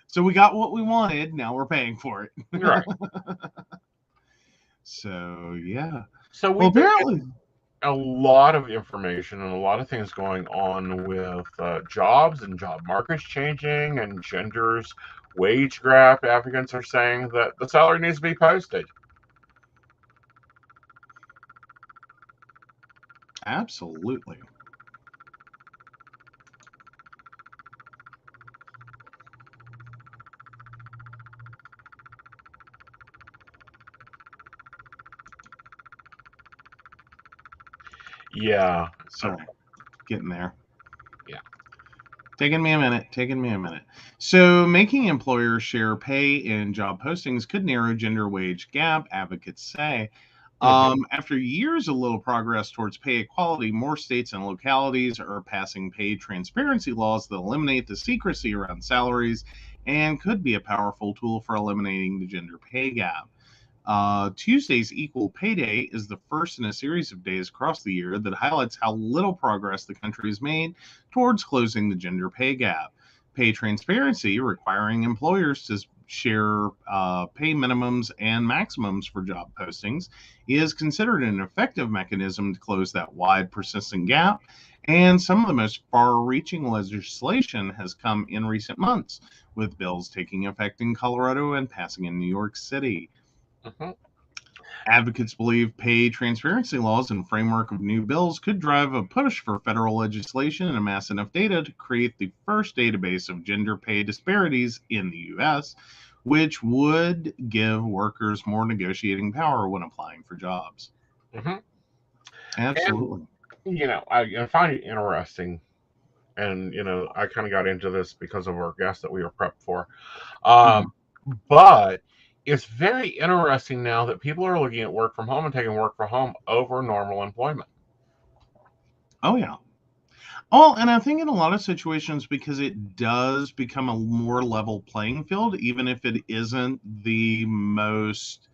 So we got what we wanted. Now we're paying for it. Right. So, yeah. So we apparently a lot of information and a lot of things going on with jobs and job markets changing and genders, wage gap. Applicants are saying that the salary needs to be posted. Absolutely. Yeah. Sorry. Getting there. Yeah. Taking me a minute. So making employers share pay in job postings could narrow gender wage gap, advocates say. After years of little progress towards pay equality, more states and localities are passing pay transparency laws that eliminate the secrecy around salaries and could be a powerful tool for eliminating the gender pay gap. Tuesday's Equal Pay Day is the first in a series of days across the year that highlights how little progress the country has made towards closing the gender pay gap. Pay transparency, requiring employers to share pay minimums and maximums for job postings, is considered an effective mechanism to close that wide, persistent gap. And some of the most far-reaching legislation has come in recent months, with bills taking effect in Colorado and passing in New York City. Advocates believe pay transparency laws and framework of new bills could drive a push for federal legislation and amass enough data to create the first database of gender pay disparities in the U.S., which would give workers more negotiating power when applying for jobs. Absolutely. And, you know, I find it interesting, and, you know, I kind of got into this because of our guest that we were prepped for. But it's very interesting now that people are looking at work from home and taking work from home over normal employment. Oh, yeah. Oh, and I think in a lot of situations, because it does become a more level playing field, even if it isn't the most,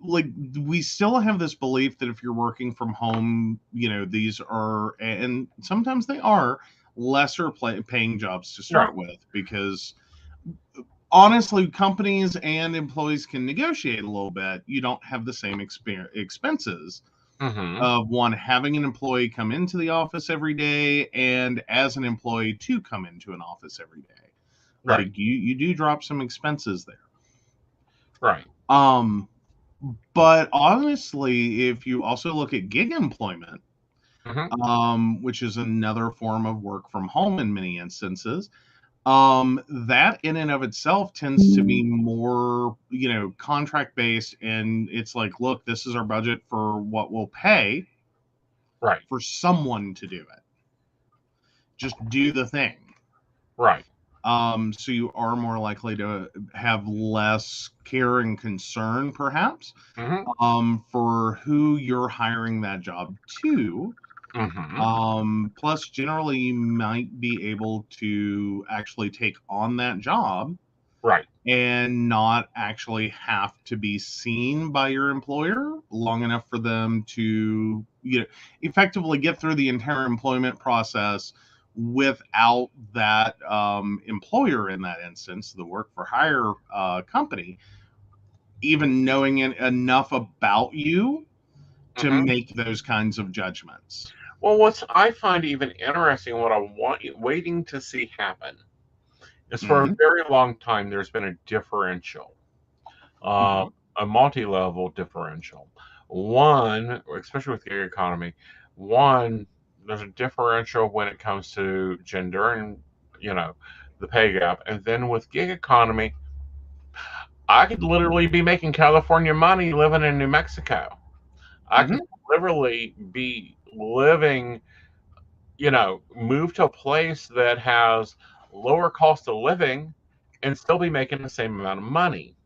like, we still have this belief that if you're working from home, you know, these are, and sometimes they are, lesser paying jobs to start with, because honestly, companies and employees can negotiate a little bit. You don't have the same expenses of one, having an employee come into the office every day, and as an employee to come into an office every day. Like, you do drop some expenses there. Right. But honestly, if you also look at gig employment, which is another form of work from home in many instances, that in and of itself tends to be more, you know, contract based, and it's like, look, this is our budget for what we'll pay for someone to do it. Just do the thing. Right. So you are more likely to have less care and concern, perhaps, for who you're hiring that job to. Plus, generally, you might be able to actually take on that job, and not actually have to be seen by your employer long enough for them to effectively get through the entire employment process without that employer, in that instance, the work for hire company, even knowing enough about you to make those kinds of judgments. Well, what I find even interesting, what I'm waiting to see happen, is for a very long time there's been a differential, a multi-level differential. One, especially with gig economy, there's a differential when it comes to gender and the pay gap, and then with gig economy, I could literally be making California money living in New Mexico. I could literally be living, move to a place that has lower cost of living and still be making the same amount of money.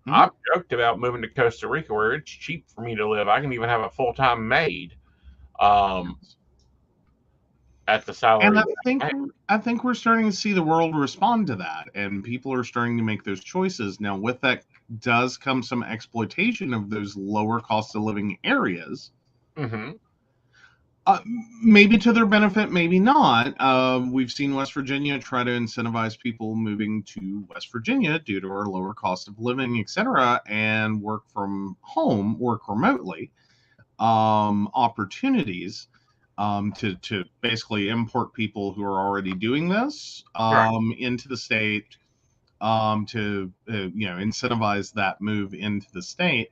I've joked about moving to Costa Rica where it's cheap for me to live. I can even have a full-time maid at the salary. And I think we're starting to see the world respond to that, and people are starting to make those choices. Now, with that does come some exploitation of those lower cost of living areas. Maybe to their benefit, maybe not. We've seen West Virginia try to incentivize people moving to West Virginia due to our lower cost of living, etc., and work from home, work remotely opportunities. To basically import people who are already doing this into the state, to incentivize that move into the state.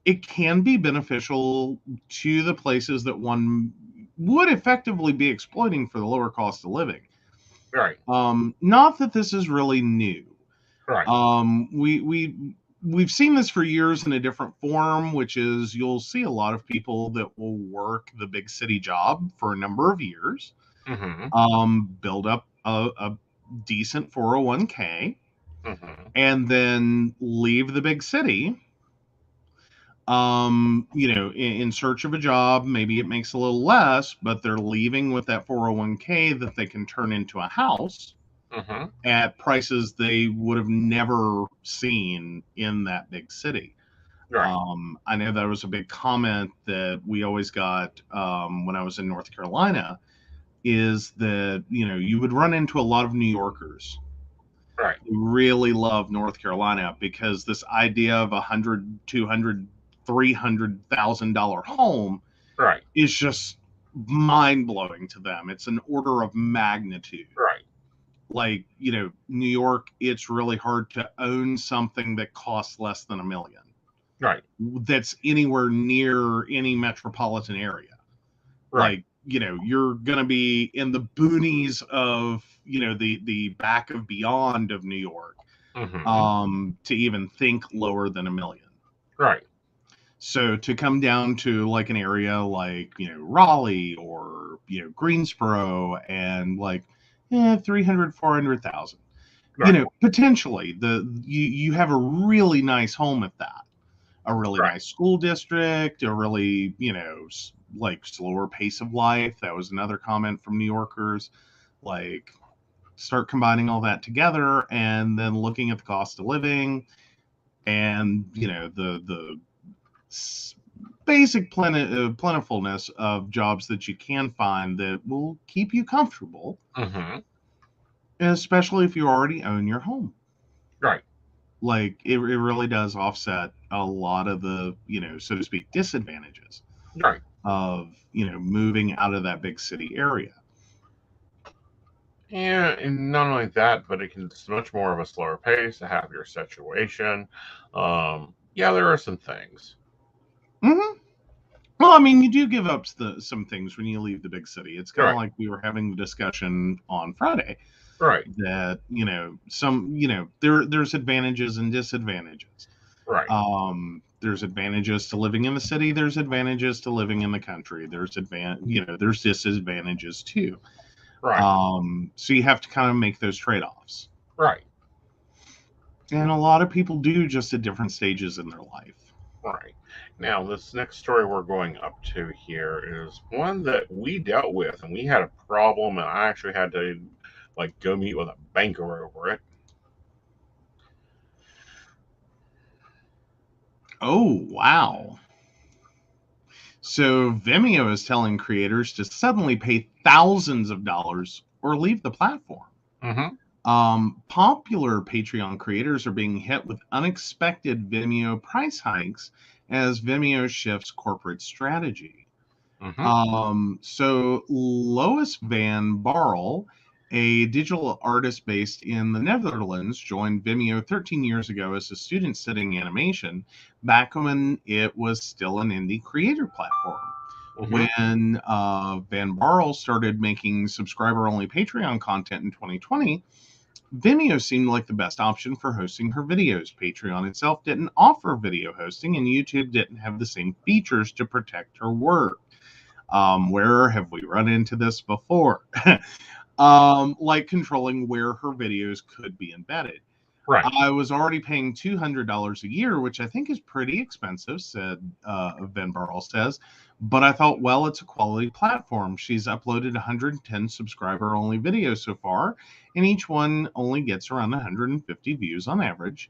It can be beneficial to the places that one would effectively be exploiting for the lower cost of living. Right. Not that this is really new. Right. We've seen this for years in a different form, which is you'll see a lot of people that will work the big city job for a number of years, build up a decent 401k, and then leave the big city, in search of a job. Maybe it makes a little less, but they're leaving with that 401k that they can turn into a house. At prices they would have never seen in that big city. Right. I know that was a big comment that we always got when I was in North Carolina, is that, you would run into a lot of New Yorkers. Right. Who really love North Carolina because this idea of $100,000, $200,000, $300,000 home is just mind-blowing to them. It's an order of magnitude. Right. Like, New York, it's really hard to own something that costs less than $1 million. Right. That's anywhere near any metropolitan area. Right. Like, you're going to be in the boonies of, the back of beyond of New York, to even think lower than $1 million. Right. So to come down to like an area like, Raleigh or, Greensboro and like, 300, 400,000, potentially you have a really nice home at that, a really nice school district, a really, like slower pace of life. That was another comment from New Yorkers. Like, start combining all that together and then looking at the cost of living and, the basic plentifulness of jobs that you can find that will keep you comfortable, especially if you already own your home. Right. Like, it really does offset a lot of the, so to speak, disadvantages of, moving out of that big city area. Yeah, and not only that, but it's much more of a slower pace, a happier situation. Yeah, there are some things. Well, I mean, you do give up some things when you leave the big city. It's kind of like we were having the discussion on Friday. Right. That, there's advantages and disadvantages. Right. There's advantages to living in the city. There's advantages to living in the country. There's there's disadvantages too. Right. So you have to kind of make those trade-offs. Right. And a lot of people do, just at different stages in their life. Right. Now, this next story we're going up to here is one that we dealt with, and we had a problem, and I actually had to go meet with a banker over it. Oh, wow. So Vimeo is telling creators to suddenly pay thousands of dollars or leave the platform. Popular Patreon creators are being hit with unexpected Vimeo price hikes as Vimeo shifts corporate strategy. So Lois van Barl, a digital artist based in the Netherlands, joined Vimeo 13 years ago as a student studying animation, back when it was still an indie creator platform. When Van Barl started making subscriber-only Patreon content in 2020, Vimeo seemed like the best option for hosting her videos. Patreon itself didn't offer video hosting, and YouTube didn't have the same features to protect her work. Where have we run into this before? Like controlling where her videos could be embedded. Right. I was already paying $200 a year, which I think is pretty expensive, said Van Barl says. But I thought, well, it's a quality platform. She's uploaded 110 subscriber-only videos so far, and each one only gets around 150 views on average.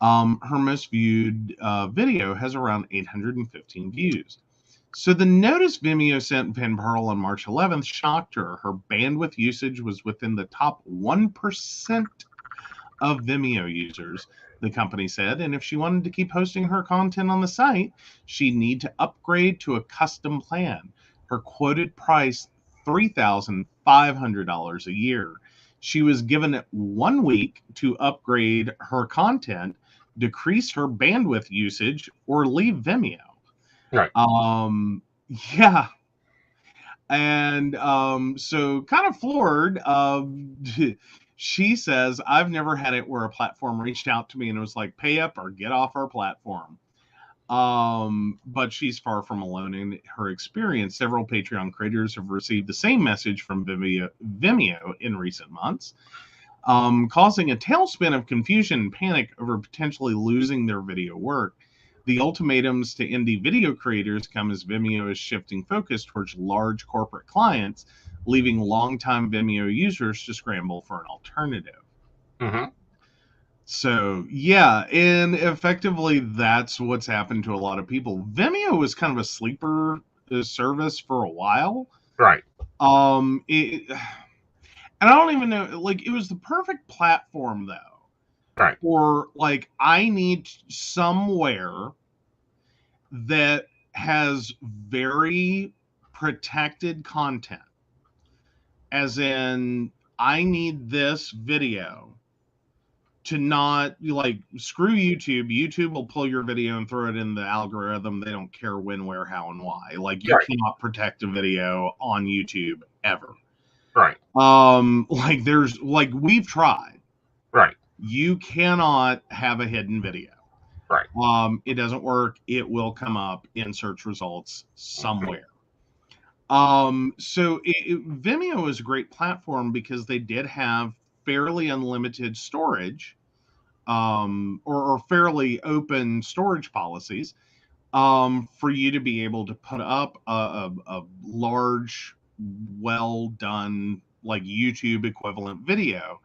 Her most viewed video has around 815 views. So the notice Vimeo sent Van Barl on March 11th shocked her. Her bandwidth usage was within the top 1% of Vimeo users, the company said, and if she wanted to keep hosting her content on the site, she'd need to upgrade to a custom plan. Her quoted price, $3,500 a year. She was given 1 week to upgrade her content, decrease her bandwidth usage, or leave Vimeo. Right. Yeah. And so kind of floored. She says, I've never had it where a platform reached out to me and was like, pay up or get off our platform. But she's far from alone in her experience. Several Patreon creators have received the same message from Vimeo in recent months, causing a tailspin of confusion and panic over potentially losing their video work. The ultimatums to indie video creators come as Vimeo is shifting focus towards large corporate clients, leaving longtime Vimeo users to scramble for an alternative. So, yeah, and effectively that's what's happened to a lot of people. Vimeo was kind of a sleeper service for a while. Right. And I don't even know, like, it was the perfect platform, though. Right. Or, like, I need somewhere that has very protected content. As in, I need this video to not, like, screw YouTube. YouTube will pull your video and throw it in the algorithm. They don't care when, where, how, and why. Like, you cannot protect a video on YouTube ever. Right. Like, there's, like, we've tried. Right. You cannot have a hidden video. Right. It doesn't work. It will come up in search results somewhere. So Vimeo is a great platform because they did have fairly unlimited storage, or fairly open storage policies, for you to be able to put up a large, well done, like YouTube equivalent video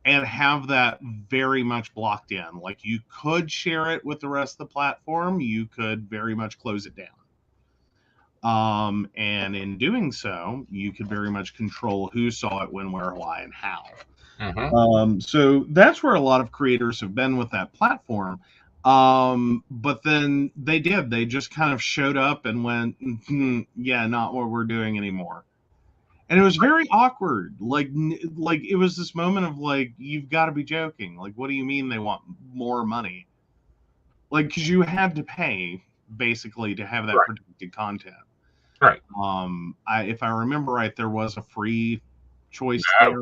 and have that very much blocked in. Like, you could share it with the rest of the platform. You could very much close it down. And in doing so, you could very much control who saw it, when, where, why, and how. So that's where a lot of creators have been with that platform. But then they just kind of showed up and went, yeah, not what we're doing anymore. And it was very awkward. Like it was this moment of like, you've got to be joking. Like, what do you mean they want more money? Like, because you had to pay basically to have that protected content. Right. If I remember right, there was a free choice there.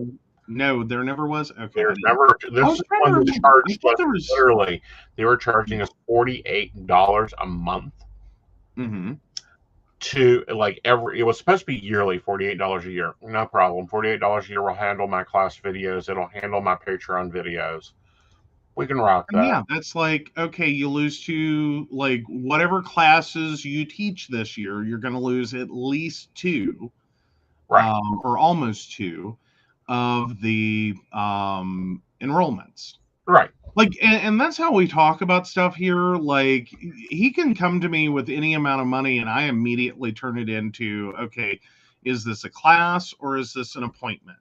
No, there never was. Okay. There's never. This is one that charged us literally. They were charging us $48 a month. To like it was supposed to be yearly, $48 a year. No problem. $48 a year will handle my class videos. It'll handle my Patreon videos. We can rock that. Yeah, that's like, okay, you lose to, like, whatever classes you teach this year, you're going to lose at least 2, or almost 2 of the enrollments. Right. Like, and that's how we talk about stuff here. Like, he can come to me with any amount of money, and I immediately turn it into, okay, is this a class or is this an appointment?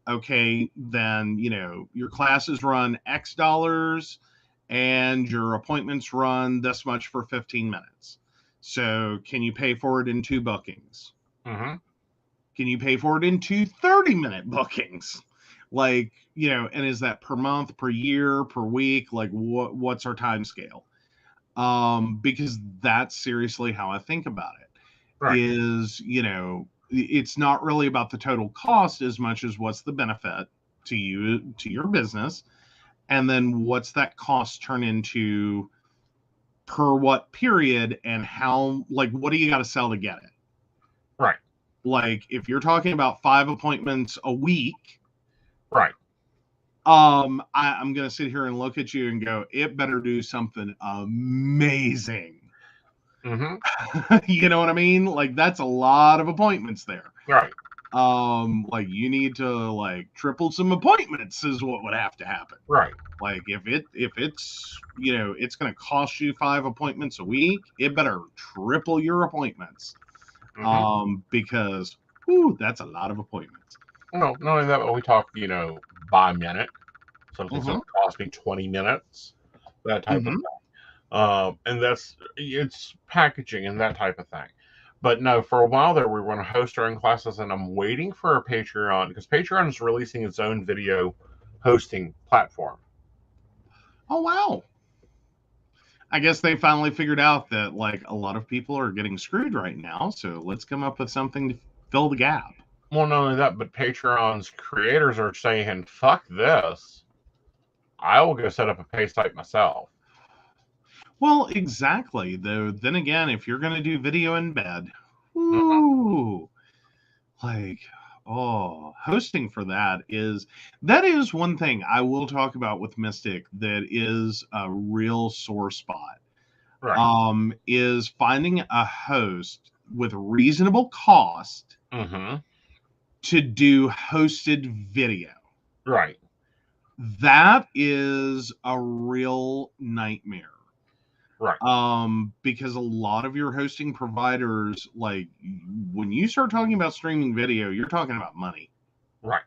Okay, then, your classes run X dollars and your appointments run this much for 15 minutes. So, can you pay for it in 2 bookings? Mm-hmm. Can you pay for it in 2 30-minute bookings? Like, and is that per month, per year, per week? Like, what's our time scale? Because that's seriously how I think about it. Right. Is, it's not really about the total cost as much as what's the benefit to you, to your business, and then what's that cost turn into per what period, and how, like, what do you got to sell to get it? Right. Like, if you're talking about 5 appointments a week, right. I'm going to sit here and look at you and go, it better do something amazing. Mm-hmm. You know what I mean? Like, that's a lot of appointments there. Right. Like, you need to, like, triple some appointments is what would have to happen. Right. Like, if it's, it's going to cost you 5 appointments a week, it better triple your appointments. Mm-hmm. Because, that's a lot of appointments. No, not only that, but we talk, by minute. Something's Mm-hmm. going to cost me 20 minutes. That type Mm-hmm. of thing. And it's packaging and that type of thing. But no, for a while there, we were going to host our own classes, and I'm waiting for a Patreon, because Patreon is releasing its own video hosting platform. Oh, wow. I guess they finally figured out that, like, a lot of people are getting screwed right now, so let's come up with something to fill the gap. Well, not only that, but Patreon's creators are saying, fuck this. I will go set up a pay site myself. Well, exactly. Though, then again, if you're going to do video in bed, like, hosting for that is one thing I will talk about with Mystic that is a real sore spot. Right. Is finding a host with reasonable cost to do hosted video. Right. That is a real nightmare. Right. Because a lot of your hosting providers, like, when you start talking about streaming video, you're talking about money. Right.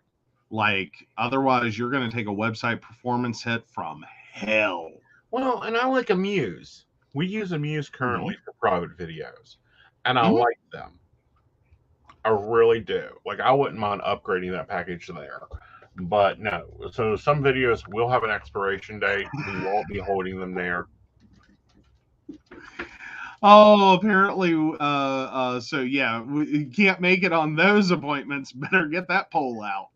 Like, otherwise you're going to take a website performance hit from hell. Well, and I like Amuse. We use Amuse currently for private videos, and I like them. I really do. Like, I wouldn't mind upgrading that package there. But no. So some videos will have an expiration date. We won't be holding them there. Oh, apparently, so yeah, we can't make it on those appointments. Better get that poll out.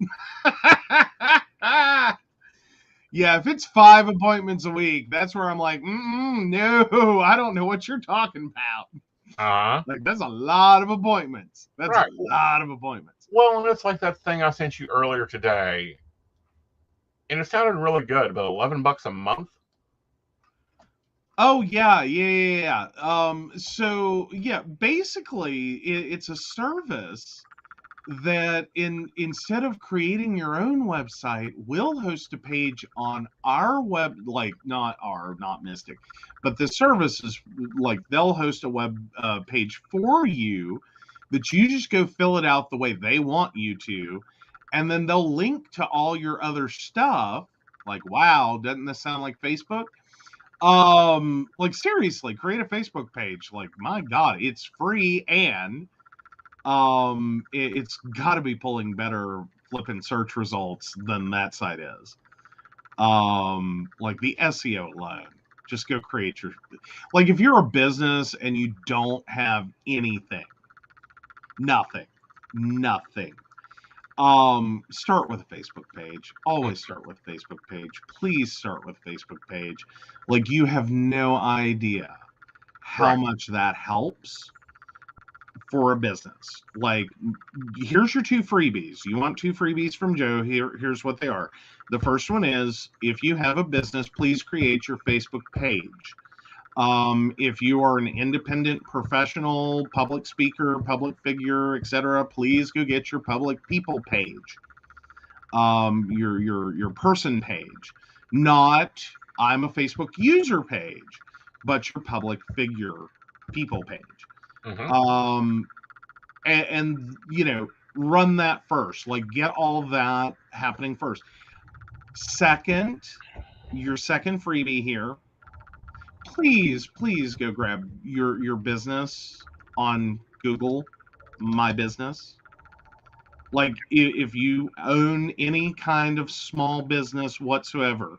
Yeah, if it's 5 appointments a week, that's where I'm like, no, I don't know what you're talking about. Like, that's a lot of appointments. That's a lot of appointments. Well, and it's like that thing I sent you earlier today, and it sounded really good, but $11 a month. Oh, yeah. So yeah, basically it's a service that instead of creating your own website, we'll host a page on our web, like, not Mystic, but the service is like, they'll host a web page for you that you just go fill it out the way they want you to, and then they'll link to all your other stuff. Like, wow, doesn't this sound like Facebook? Like, seriously, create a Facebook page. Like, my God, it's free, and it's got to be pulling better flipping search results than that site is. Like, the SEO alone, just go create your, like, if you're a business and you don't have anything, nothing, start with a Facebook page. Always start with a Facebook page. Please start with a Facebook page. Like, you have no idea how much that helps for a business. Like, here's your 2 freebies. You want 2 freebies from Joe? Here's what they are. The first one is, if you have a business, please create your Facebook page. If you are an independent professional, public speaker, public figure, etc., please go get your public people page, your person page. Not, I'm a Facebook user page, but your public figure people page. And you know, run that first. Like, get all of that happening first. Second, your second freebie here, please go grab your business on Google My Business. Like, if you own any kind of small business whatsoever,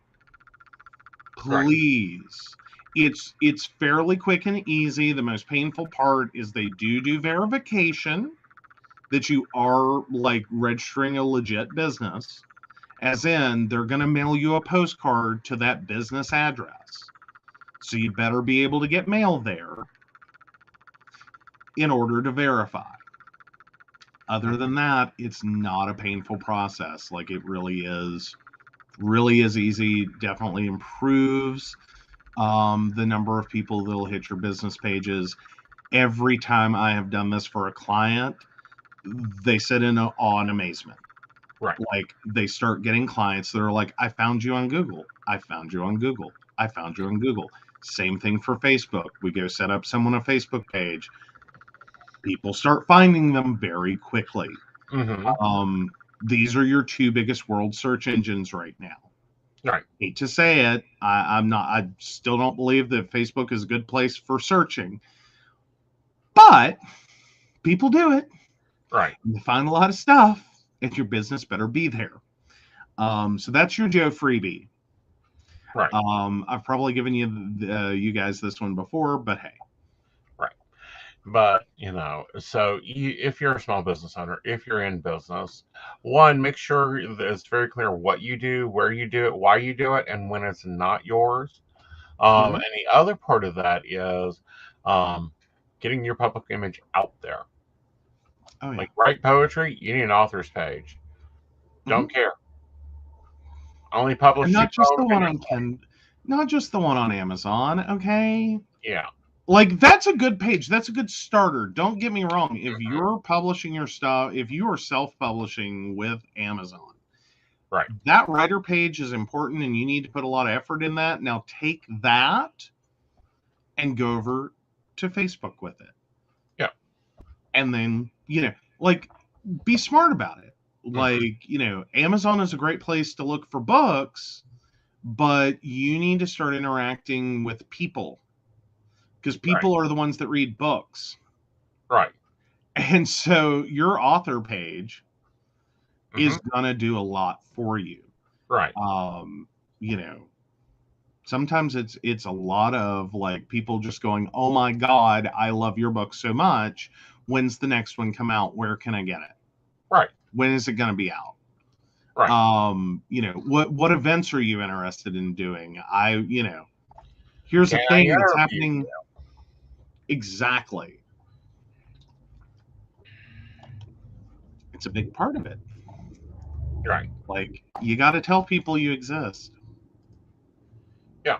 please. It's fairly quick and easy. The most painful part is they do verification that you are like registering a legit business, as in they're going to mail you a postcard to that business address. So you better be able to get mail there in order to verify. Other than that, it's not a painful process. Like, it really is easy. Definitely improves the number of people that'll hit your business pages. Every time I have done this for a client, they sit in awe and amazement. Right. Like, they start getting clients that are like, I found you on Google. I found you on Google. I found you on Google. Same thing for Facebook. We go set up someone a Facebook page. People start finding them very quickly. These are your two biggest world search engines right now. Right. Hate to say it, I still don't believe that Facebook is a good place for searching, but people do it. Right. You find a lot of stuff, and your business better be there. So that's your Joe freebie. Right. I've probably given you guys this one before, but hey. Right. But, you know, so if you're a small business owner, if you're in business, one, make sure that it's very clear what you do, where you do it, why you do it, and when it's not yours. And the other part of that is getting your public image out there. Oh, yeah. Like, write poetry, you need an author's page. Don't care. Only publish. And not just the one on not just the one on Amazon, okay? Yeah. Like, that's a good page. That's a good starter. Don't get me wrong. If you're publishing your stuff, if you are self-publishing with Amazon, right, that writer page is important, and you need to put a lot of effort in that. Now take that and go over to Facebook with it. Yeah. And then, you know, like, be smart about it. Like, you know, Amazon is a great place to look for books, but you need to start interacting with people, because people are the ones that read books. Right. And so your author page is going to do a lot for you. Right. You know, sometimes it's a lot of like people just going, oh my God, I love your book so much. When's the next one come out? Where can I get it? Right. When is it going to be out? Right. You know, what events are you interested in doing? You know, here's a thing that's happening. Exactly. It's a big part of it. Right. Like, you got to tell people you exist. Yeah.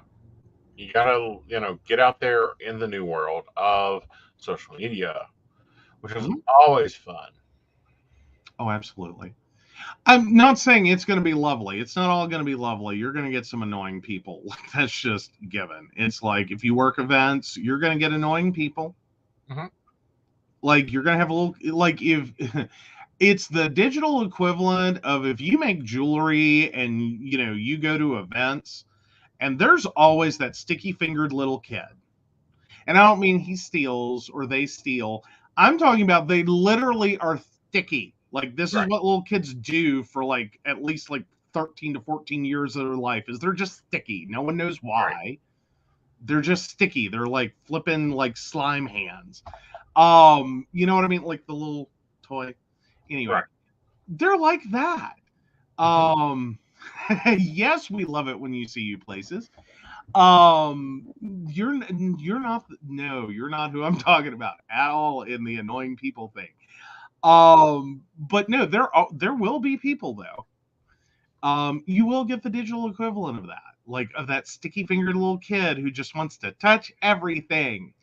You got to, you know, get out there in the new world of social media, which is always fun. Oh, absolutely. I'm not saying it's going to be lovely. It's not all going to be lovely. You're going to get some annoying people. Like, that's just given. It's like, if you work events, you're going to get annoying people. Like, you're going to have a little, like, if it's the digital equivalent of if you make jewelry and, you know, you go to events, and there's always that sticky fingered little kid. And I don't mean he steals or they steal. I'm talking about they literally are sticky. Like, this is what little kids do for like at least like 13 to 14 years of their life, is they're just sticky. No one knows why. Right. They're just sticky. They're like flipping like slime hands. You know what I mean? Like the little toy. Anyway, they're like that. Yes, we love it when you see you places. You're not who I'm talking about at all in the annoying people thing. But no, there will be people though. You will get the digital equivalent of that, like of that sticky fingered little kid who just wants to touch everything.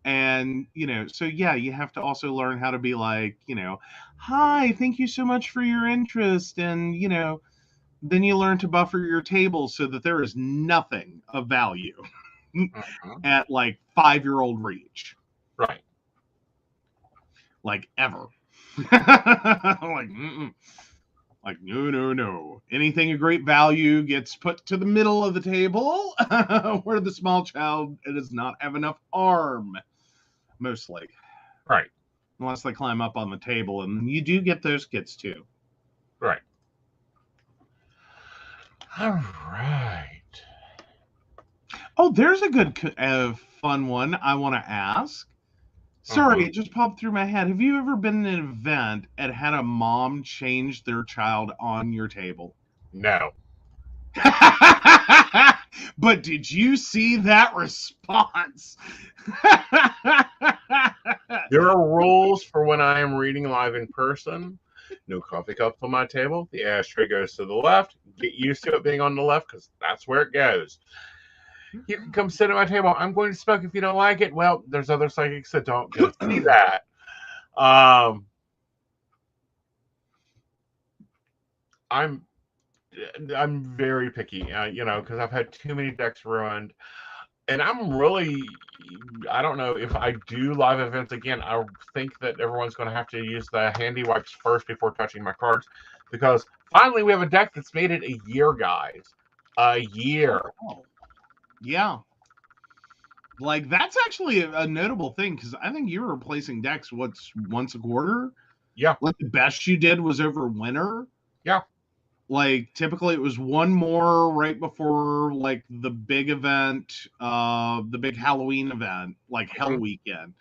And, you know, so yeah, you have to also learn how to be like, you know, hi, thank you so much for your interest. And, you know, then you learn to buffer your table so that there is nothing of value at like 5-year-old reach. Right. Like ever. Like, like, no. Anything of great value gets put to the middle of the table where the small child does not have enough arm. Mostly. Right. Unless they climb up on the table. And you do get those kids too. Right. All right. Oh, there's a good, fun one I want to ask. Sorry, it just popped through my head. Have you ever been in an event and had a mom change their child on your table? No. But did you see that response? There are rules for when I am reading live in person. No coffee cups on my table. The ashtray goes to the left. Get used to it being on the left because that's where it goes. You can come sit at my table. I'm going to smoke if you don't like it. Well, there's other psychics that don't get to see that. I'm very picky, because I've had too many decks ruined. And I don't know if I do live events again. I think that everyone's going to have to use the handy wipes first before touching my cards. Because finally we have a deck that's made it a year, guys. A year. Oh. Yeah. Like, that's actually a notable thing, because I think you're replacing decks once a quarter? Yeah. Like, the best you did was over winter? Yeah. Like, typically it was one more right before, like, the big event, the big Halloween event, like Hell Weekend.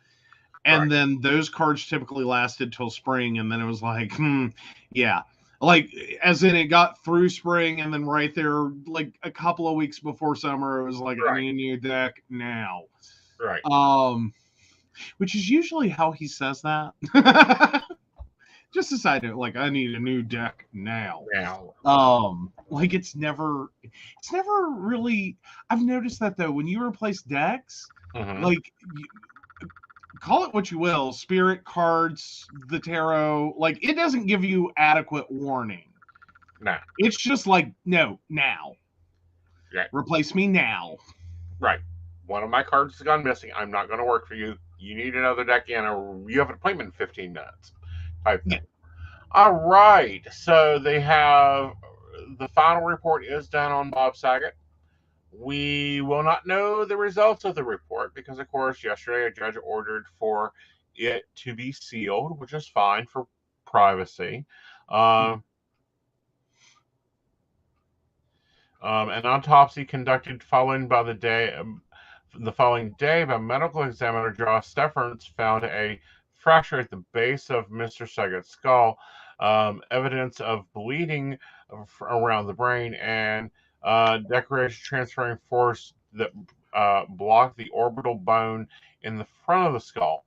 And then those cards typically lasted till spring, and then it was like, yeah. Like, as in it got through spring, and then right there, like a couple of weeks before summer, it was like, I need a new deck now. Right. Which is usually how he says that. Just decided, like, I need a new deck now. Like, it's never really. I've noticed that though, when you replace decks, like, call it what you will, spirit cards, the tarot, like, it doesn't give you adequate warning. No. It's just like, no, now. Right. Replace me now. Right. One of my cards has gone missing. I'm not going to work for you. You need another deck in, or you have an appointment in 15 minutes. Type thing. All right. So they have the final report is done on Bob Saget. We will not know the results of the report because, of course, yesterday a judge ordered for it to be sealed, which is fine for privacy. An autopsy conducted following day by medical examiner Josh Steffens found a fracture at the base of Mr. Saget's skull, evidence of bleeding around the brain, and decoration transferring force that blocked the orbital bone in the front of the skull.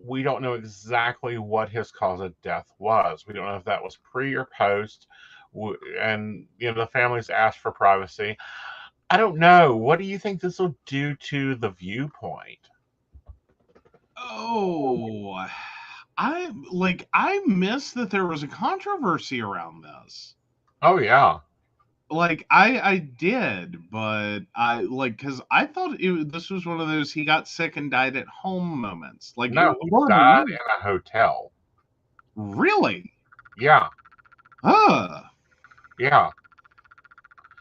We don't know exactly what his cause of death was. We don't know if that was pre or post. And the families asked for privacy. I don't know. What do you think this will do to the viewpoint? Oh, I miss that there was a controversy around this. Oh yeah. Like, I did, but because I thought this was one of those he got sick and died at home moments. Like, no, he died in a hotel. Really? Yeah. Yeah.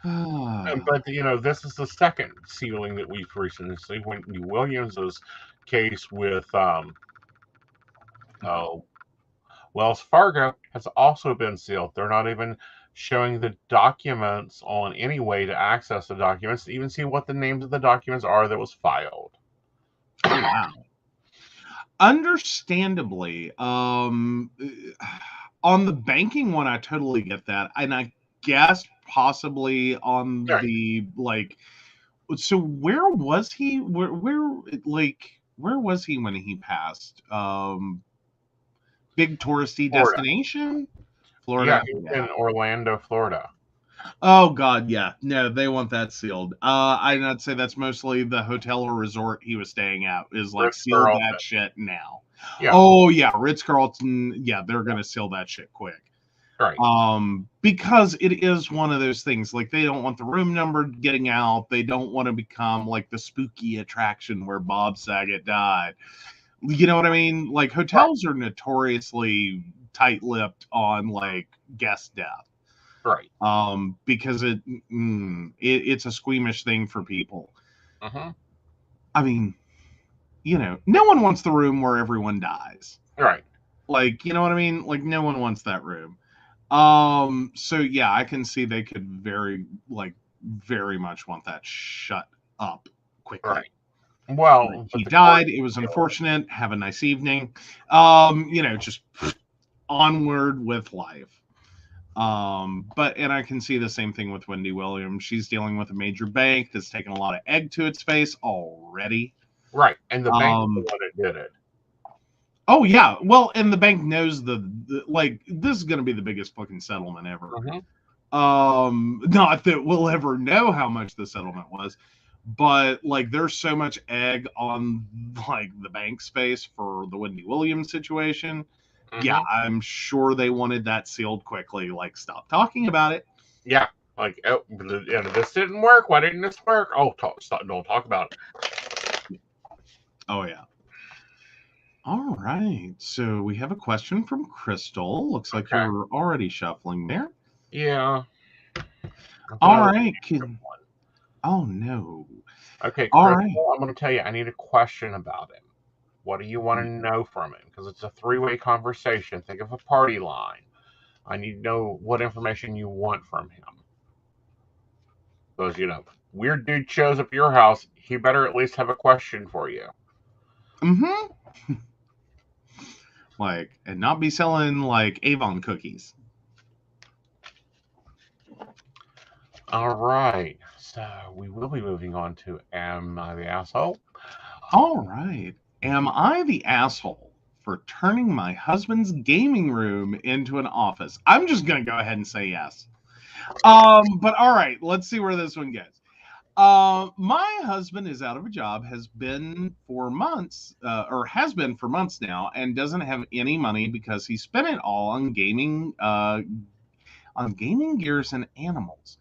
But this is the second sealing that we've recently seen. Wendy Williams' case with Wells Fargo has also been sealed. They're not even showing the documents on any way to access the documents, to even see what the names of the documents are that was filed. Wow. Understandably, on the banking one, I totally get that. And I guess possibly on the, so where was he? Where was he when he passed? Big touristy destination? Florida. Yeah, in Orlando, Florida. Oh God, yeah. No, they want that sealed. I'd say that's mostly the hotel or resort he was staying at is like seal that shit now. Yeah. Oh yeah, Ritz-Carlton. Yeah, they're gonna seal that shit quick. Right. Because it is one of those things, like they don't want the room number getting out. They don't want to become like the spooky attraction where Bob Saget died. You know what I mean? Like hotels are notoriously tight-lipped on like guest death. Right. Because it's a squeamish thing for people. I mean, you know, no one wants the room where everyone dies. Right. Like, you know what I mean? Like, no one wants that room. So yeah, I can see they could very much want that shut up quickly. Right. Well, like, he died. It was unfortunate. Have a nice evening. You know, just onward with life. And I can see the same thing with Wendy Williams. She's dealing with a major bank that's taken a lot of egg to its face already. Right. And the bank is the one that did it. Oh yeah. Well, and the bank knows the like this is gonna be the biggest fucking settlement ever. Not that we'll ever know how much the settlement was, but like there's so much egg on like the bank space for the Wendy Williams situation. Yeah, I'm sure they wanted that sealed quickly. Like, stop talking about it. Yeah, like, oh, this didn't work. Why didn't this work? Oh, don't talk about it. Oh yeah. All right. So we have a question from Crystal. Looks like you're already shuffling there. Yeah. All right. Oh no. Okay. Crystal, all right. I'm going to tell you. I need a question about him. What do you want to know from him? Because it's a three-way conversation. Think of a party line. I need to know what information you want from him. Because, you know, weird dude shows up at your house, he better at least have a question for you. Like, and not be selling, like, Avon cookies. All right. So, we will be moving on to Am I the Asshole? All right. Am I the asshole for turning my husband's gaming room into an office? I'm just going to go ahead and say yes. But all right, let's see where this one goes. My husband is out of a job, has been for months now, and doesn't have any money because he spent it all on gaming gears and animals.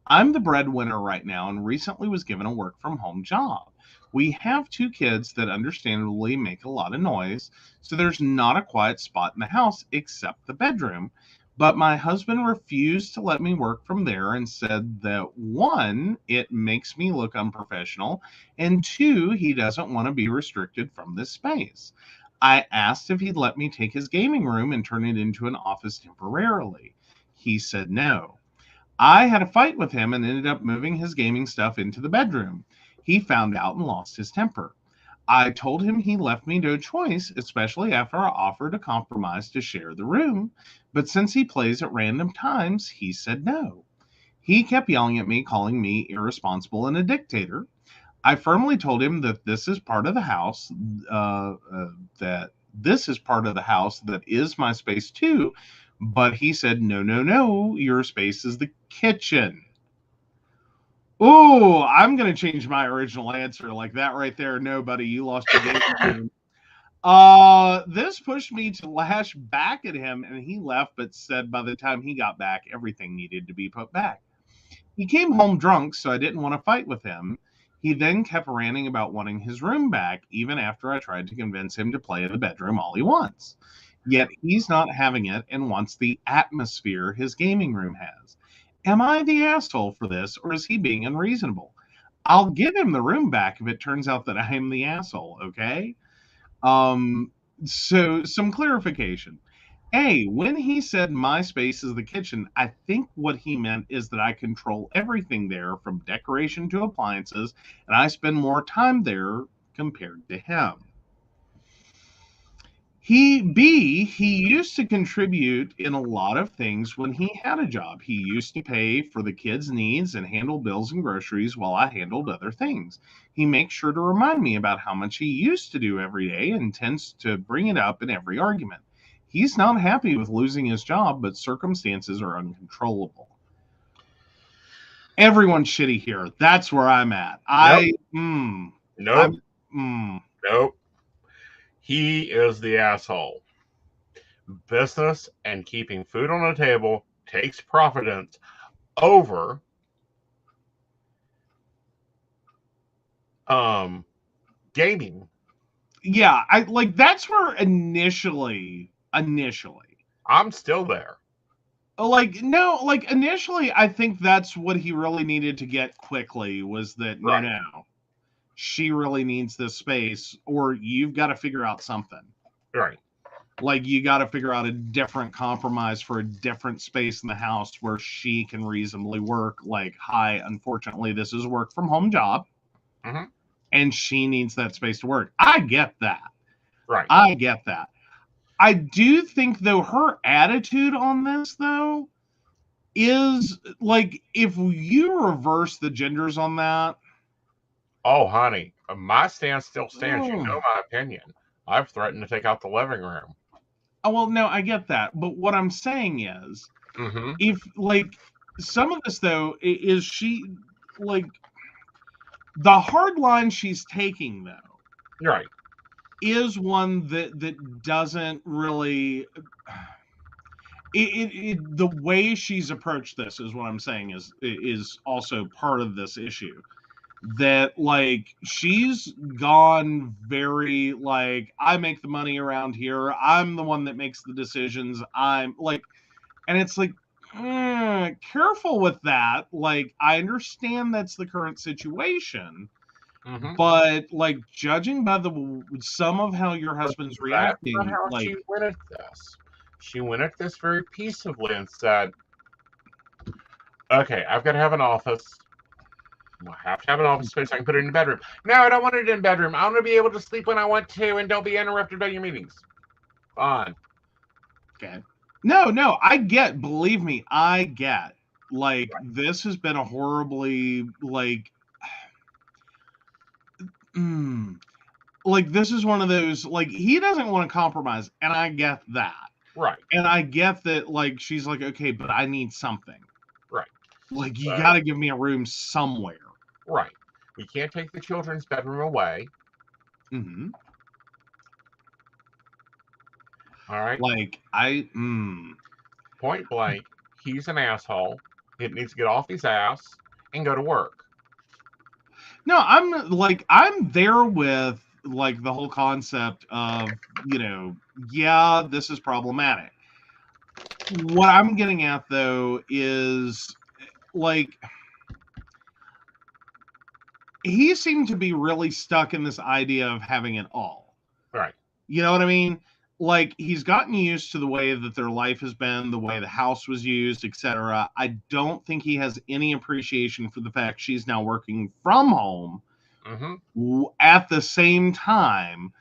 I'm the breadwinner right now and recently was given a work from home job. We have 2 kids that understandably make a lot of noise, so there's not a quiet spot in the house except the bedroom. But my husband refused to let me work from there and said that 1, it makes me look unprofessional, and 2, he doesn't want to be restricted from this space. I asked if he'd let me take his gaming room and turn it into an office temporarily. He said no. I had a fight with him and ended up moving his gaming stuff into the bedroom. He found out and lost his temper. I told him he left me no choice, especially after I offered a compromise to share the room. But since he plays at random times, he said no. He kept yelling at me, calling me irresponsible and a dictator. I firmly told him that this is part of the house, that is my space too. But he said, no, your space is the kitchen. Oh, I'm going to change my original answer like that right there. No, buddy, you lost your game. This pushed me to lash back at him, and he left, but said by the time he got back, everything needed to be put back. He came home drunk, so I didn't want to fight with him. He then kept ranting about wanting his room back, even after I tried to convince him to play in the bedroom all he wants. Yet he's not having it and wants the atmosphere his gaming room has. Am I the asshole for this, or is he being unreasonable? I'll give him the room back if it turns out that I am the asshole, okay? So some clarification. A, when he said my space is the kitchen, I think what he meant is that I control everything there from decoration to appliances, and I spend more time there compared to him. He used to contribute in a lot of things when he had a job. He used to pay for the kids' needs and handle bills and groceries while I handled other things. He makes sure to remind me about how much he used to do every day and tends to bring it up in every argument. He's not happy with losing his job, but circumstances are uncontrollable. Everyone's shitty here. That's where I'm at. Nope. He is the asshole. business and keeping food on the table takes precedence over gaming. Yeah, I like that's where initially I'm still there. like no, like initially I think that's what he really needed to get quickly was that Right. no. She really needs this space, or you've got to figure out something. Right. Like you got to figure out a different compromise for a different space in the house where she can reasonably work. Like, hi, unfortunately, this is a work from home job, and she needs that space to work. I get that. Right. I get that. I do think, though, her attitude on this, though, is like if you reverse the genders on that. Oh, honey, my stance still stands. You know my opinion. I've threatened to take out the living room. Oh, well, no, I get that. But what I'm saying is, if, like, some of this, though, is she, like, the hard line she's taking, though, Right, is one that doesn't really... the way she's approached this is what I'm saying is also part of this issue. That, like, she's gone very, like, I make the money around here. I'm the one that makes the decisions. I'm, like, and it's like, careful with that. Like, I understand that's the current situation. But, like, judging by some of how your husband's reacting... That's not how like, she went at this. She went at this very peaceably and said, okay, I've got to have an office. I have to have an office space. I can put it in the bedroom. No, I don't want it in the bedroom. I want to be able to sleep when I want to and don't be interrupted by your meetings. Fine. Okay. No, I get. Believe me, I get. Like, this has been a horribly, like... like, this is one of those, like, he doesn't want to compromise, and I get that. Right. And I get that, like, she's like, okay, but I need something. Right. Like, you got to give me a room somewhere. Right. We can't take the children's bedroom away. All right. Like, Point blank, he's an asshole. He needs to get off his ass and go to work. No, I'm there with, like, the whole concept of, you know, yeah, this is problematic. What I'm getting at, though, is, like, he seemed to be really stuck in this idea of having it all. Right. You know what I mean? Like, he's gotten used to the way that their life has been, the way the house was used, etc. I don't think he has any appreciation for the fact she's now working from home. At the same time,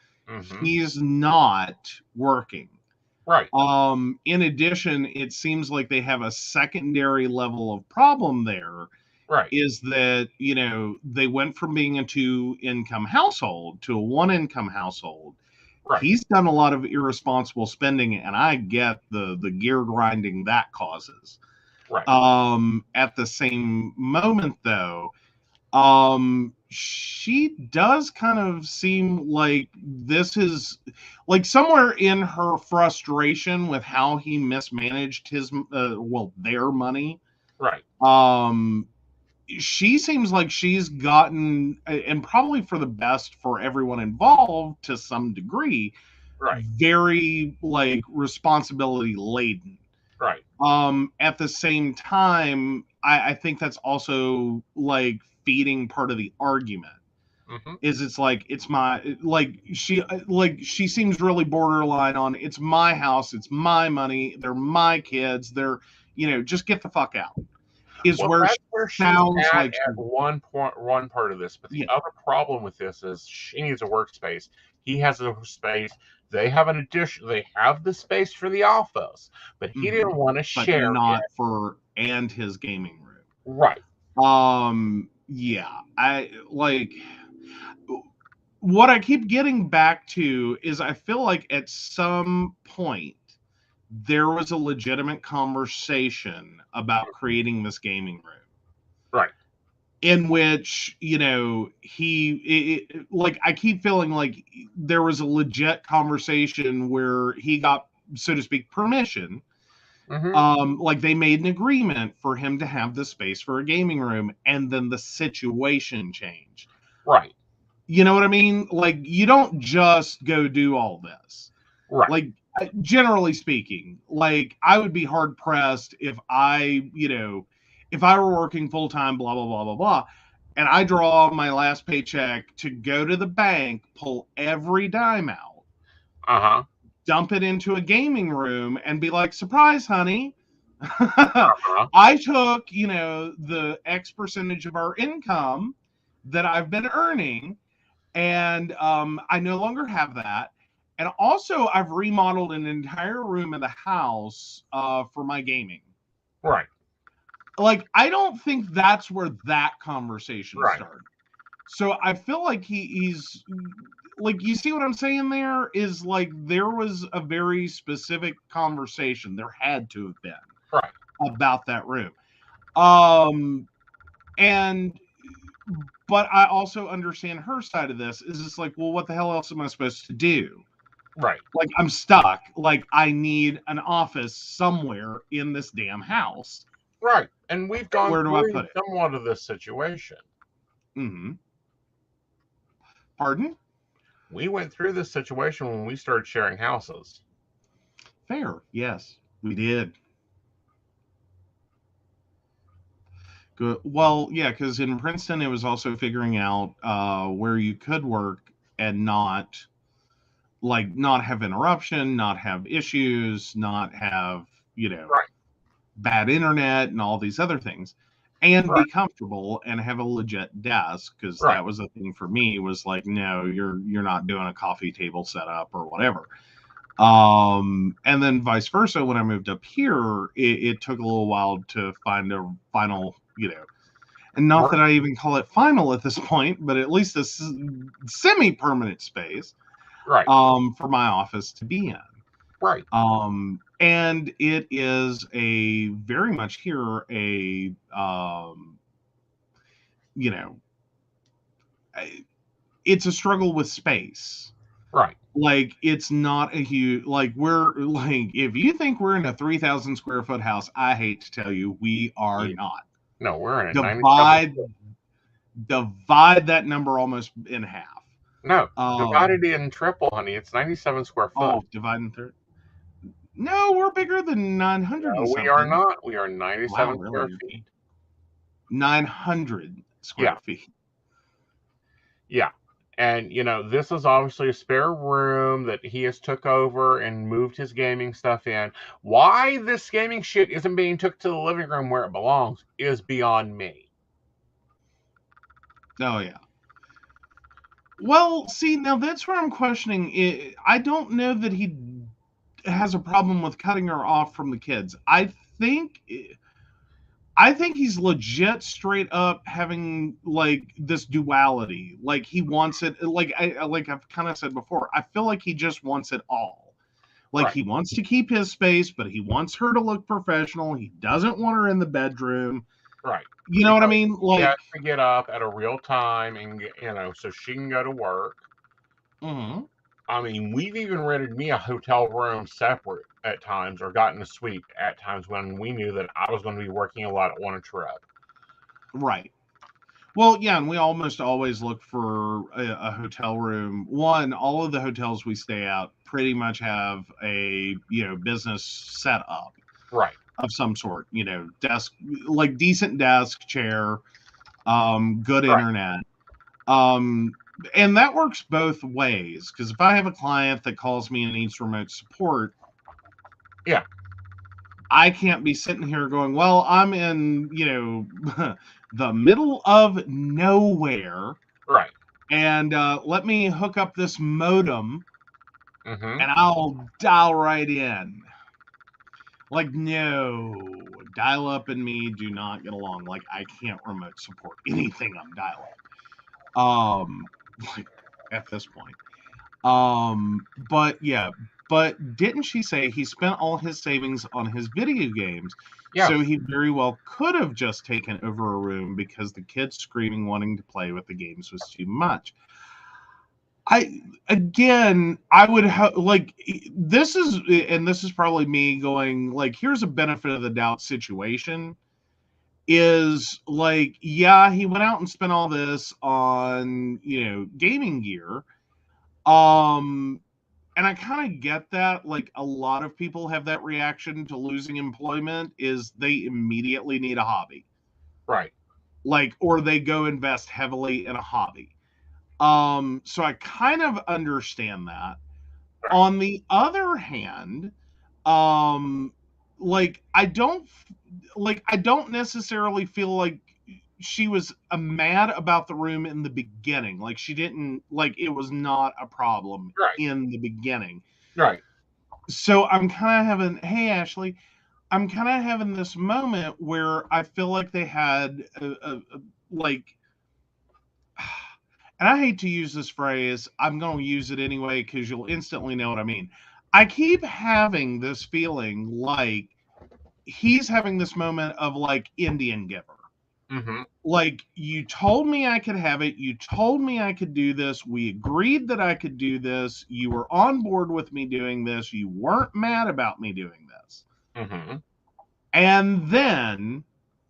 he's not working. Right. In addition, it seems like they have a secondary level of problem there. Right. Is that, you know, they went from being a 2-income household to a 1-income household. Right. He's done a lot of irresponsible spending, and I get the gear grinding that causes. Right. At the same moment, though, she does kind of seem like this is like somewhere in her frustration with how he mismanaged his their money. Right. She seems like she's gotten, and probably for the best for everyone involved to some degree, right, very, like, responsibility laden. Right. At the same time, I think that's also, like, feeding part of the argument. Is it's like, it's my, like, she seems really borderline on, it's my house, it's my money, they're my kids, they're, you know, just get the fuck out. Is well, where she sounds like at one part of this, but the other problem with this is she needs a workspace. He has a space. They have an addition. They have the space for the office, but he didn't want to share not it. for and his gaming room. Right. Yeah. I like what I keep getting back to is I feel like at some point there was a legitimate conversation about creating this gaming room. Right. In which, you know, like, I keep feeling like there was a legit conversation where he got so to speak, permission. Mm-hmm. Like they made an agreement for him to have the space for a gaming room, and then the situation changed. Right. You know what I mean? Like, you don't just go do all this. Right. Like, generally speaking, like, I would be hard pressed if if I were working full time, blah, blah, blah, blah, blah, and I draw my last paycheck to go to the bank, pull every dime out, Uh-huh. dump it into a gaming room, and be like, surprise, honey. Uh-huh. I took, the X percentage of our income that I've been earning, and I no longer have that. And also, I've remodeled an entire room in the house for my gaming. Right. Like, I don't think that's where that conversation Right. started. So I feel like he's like, you see what I'm saying there? Is like, there was a very specific conversation. There had to have been. Right. About that room. But I also understand her side of this. Is it's like, well, what the hell else am I supposed to do? Right. Like, I'm stuck. Like, I need an office somewhere in this damn house. Right. And we've gone Where do I through put it? somewhat of this situation. Mm-hmm. Pardon? We went through this situation when we started sharing houses. Fair. Yes, we did. Good. Well, yeah, because in Princeton, it was also figuring out where you could work and not have interruption, not have issues, not have, Right. bad internet and all these other things, and Right. be comfortable and have a legit desk, because Right. that was the thing for me, was like, no, you're not doing a coffee table setup or whatever. And then vice versa, when I moved up here, it took a little while to find a final, and not that I even call it final at this point, but at least a semi-permanent space, Right. for my office to be in. Right. And it is a very much here it's a struggle with space. Right. Like, it's not a huge, like, we're like, if you think we're in a 3,000 square foot house, I hate to tell you, we are not. No, we're in a Divide that number almost in half. No, divided in triple, honey. It's 97 square foot. Oh, divide in third. No, we're bigger than 900. No, we are not. We are 97 square feet. 900 square feet. Yeah. And, this is obviously a spare room that he has took over and moved his gaming stuff in. Why this gaming shit isn't being took to the living room where it belongs is beyond me. Oh, yeah. Well, see, now that's where I'm questioning it. I don't know that he has a problem with cutting her off from the kids. I think he's legit straight up having like this duality. Like, he wants it, like I've kind of said before, I feel like he just wants it all. Like, Right. He wants to keep his space, but he wants her to look professional. He doesn't want her in the bedroom. Right. You know what I mean? Like, he has to get up at a real time and, so she can go to work. Mm-hmm. I mean, we've even rented me a hotel room separate at times, or gotten a suite at times when we knew that I was going to be working a lot on a trip. Right. Well, yeah, and we almost always look for a hotel room. One, all of the hotels we stay at pretty much have a business set up. Right. Of some sort, desk, like decent desk, chair, good Right. internet. And that works both ways, because if I have a client that calls me and needs remote support, yeah, I can't be sitting here going, well, I'm in, the middle of nowhere. Right. And let me hook up this modem, mm-hmm. and I'll dial right in. Like, no, dial-up and me do not get along. Like, I can't remote support anything on dial-up. Like, at this point. But didn't she say he spent all his savings on his video games? Yeah. So he very well could have just taken over a room because the kids screaming, wanting to play with the games was too much. I would like, this is probably me going like, here's a benefit of the doubt situation is like, yeah, he went out and spent all this on, gaming gear. And I kind of get that. Like, a lot of people have that reaction to losing employment is they immediately need a hobby. Right. Like, or they go invest heavily in a hobby. So I kind of understand that. Right. On the other hand, like, I don't necessarily feel like she was mad about the room in the beginning. Like, she didn't, like, it was not a problem in the beginning. Right. So I'm kind of having, hey, Ashley, I'm kind of having this moment where I feel like they had like, and I hate to use this phrase, I'm going to use it anyway because you'll instantly know what I mean. I keep having this feeling like he's having this moment of like Indian giver. Mm-hmm. Like, you told me I could have it. You told me I could do this. We agreed that I could do this. You were on board with me doing this. You weren't mad about me doing this. Mm-hmm. And then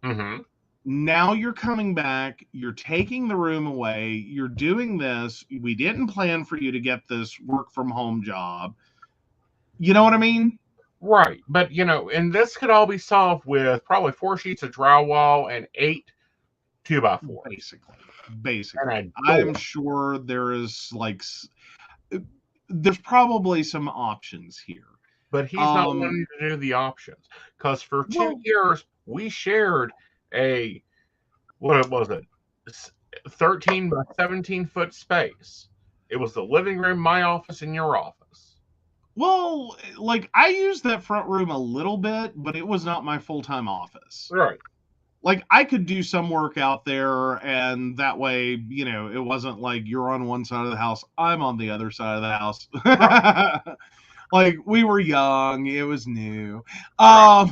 Mm-hmm. now you're coming back. You're taking the room away. You're doing this. We didn't plan for you to get this work from home job. You know what I mean? Right. But, and this could all be solved with probably 4 sheets of drywall and 8 2x4. Basically. I'm sure there is like, there's probably some options here. But he's not wanting to do the options. Because for 2 years, we shared a, what was it, 13 by 17 foot space. It was the living room, my office, and your office. Well, like, I used that front room a little bit, but it was not my full-time office. Right. Like, I could do some work out there, and that way, it wasn't like you're on one side of the house, I'm on the other side of the house. Right. Like, we were young, it was new. Right.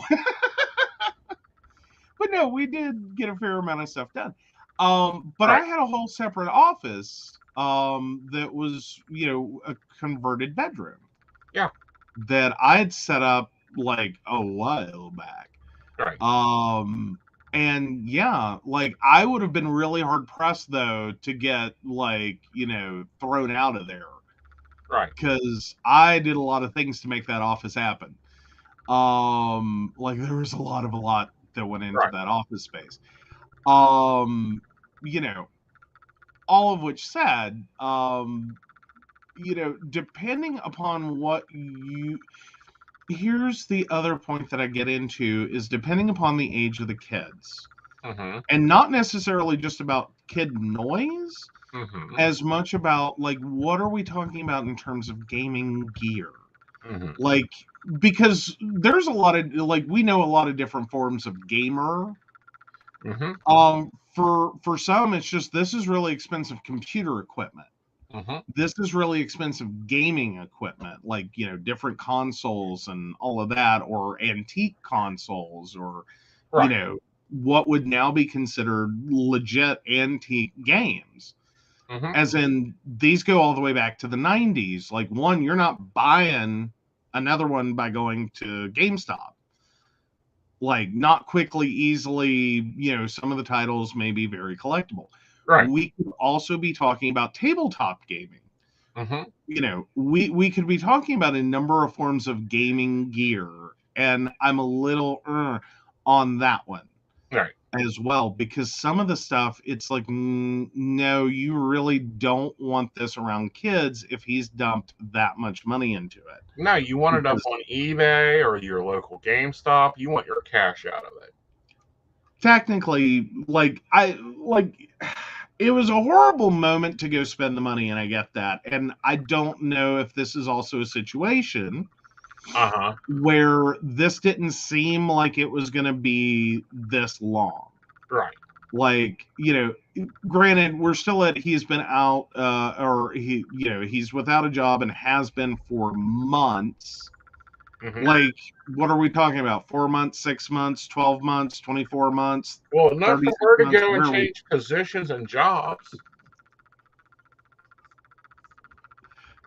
But no, we did get a fair amount of stuff done. But right. I had a whole separate office that was, a converted bedroom. Yeah. That I had set up like a while back. Right. And yeah, like, I would have been really hard pressed though to get, like, thrown out of there. Right. Because I did a lot of things to make that office happen. Like, there was a lot that went into that office space. All of which said, depending upon what here's the other point that I get into is depending upon the age of the kids. Mm-hmm. And not necessarily just about kid noise, mm-hmm. as much about, like, what are we talking about in terms of gaming gear? Mm-hmm. Like, because there's a lot of, like, we know a lot of different forms of gamer. Mm-hmm. For some, it's just, this is really expensive computer equipment. Mm-hmm. This is really expensive gaming equipment, like, different consoles and all of that, or antique consoles, or, what would now be considered legit antique games. Mm-hmm. As in, these go all the way back to the 90s. Like, one, you're not buying another one by going to GameStop. Like, not quickly, easily, some of the titles may be very collectible. Right. We could also be talking about tabletop gaming. Mm-hmm. We could be talking about a number of forms of gaming gear, and I'm a little on that one. Right. As well, because some of the stuff, it's like, no, you really don't want this around kids if he's dumped that much money into it. No, you want it up on eBay or your local GameStop. You want your cash out of it. Technically, it was a horrible moment to go spend the money, and I get that. And I don't know if this is also a situation where this didn't seem like it was going to be this long. Right. Like, granted, we're still he's been out, or he's without a job and has been for months. Mm-hmm. Like, what are we talking about? 4 months, 6 months, 12 months, 24 months? Well, enough for her to go and change positions and jobs.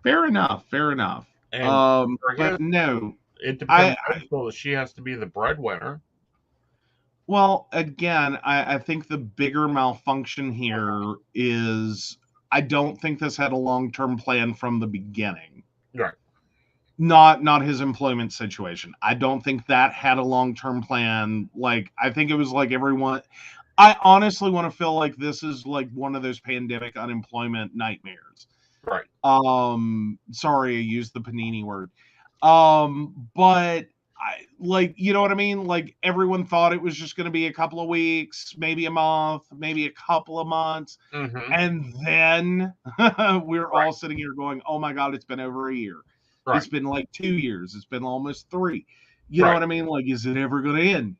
Fair enough. Fair enough. And for But him, no, it I, becomes noticeable that she has to be the breadwinner. well, again, I think the bigger malfunction here is I don't think this had a long-term plan from the beginning. Right. Not his employment situation. I don't think that had a long-term plan. Like, I think it was like everyone. I honestly want to feel like this is like one of those pandemic unemployment nightmares. Right. Sorry, I used the panini word. But I like, you know what I mean? Like everyone thought it was just going to be a couple of weeks, maybe a month, maybe a couple of months. Mm-hmm. And then we're Right. all sitting here going, oh my God, it's been over a year. Right. It's been like 2 years. It's been almost 3. You know Right. what I mean? Like, is it ever going to end?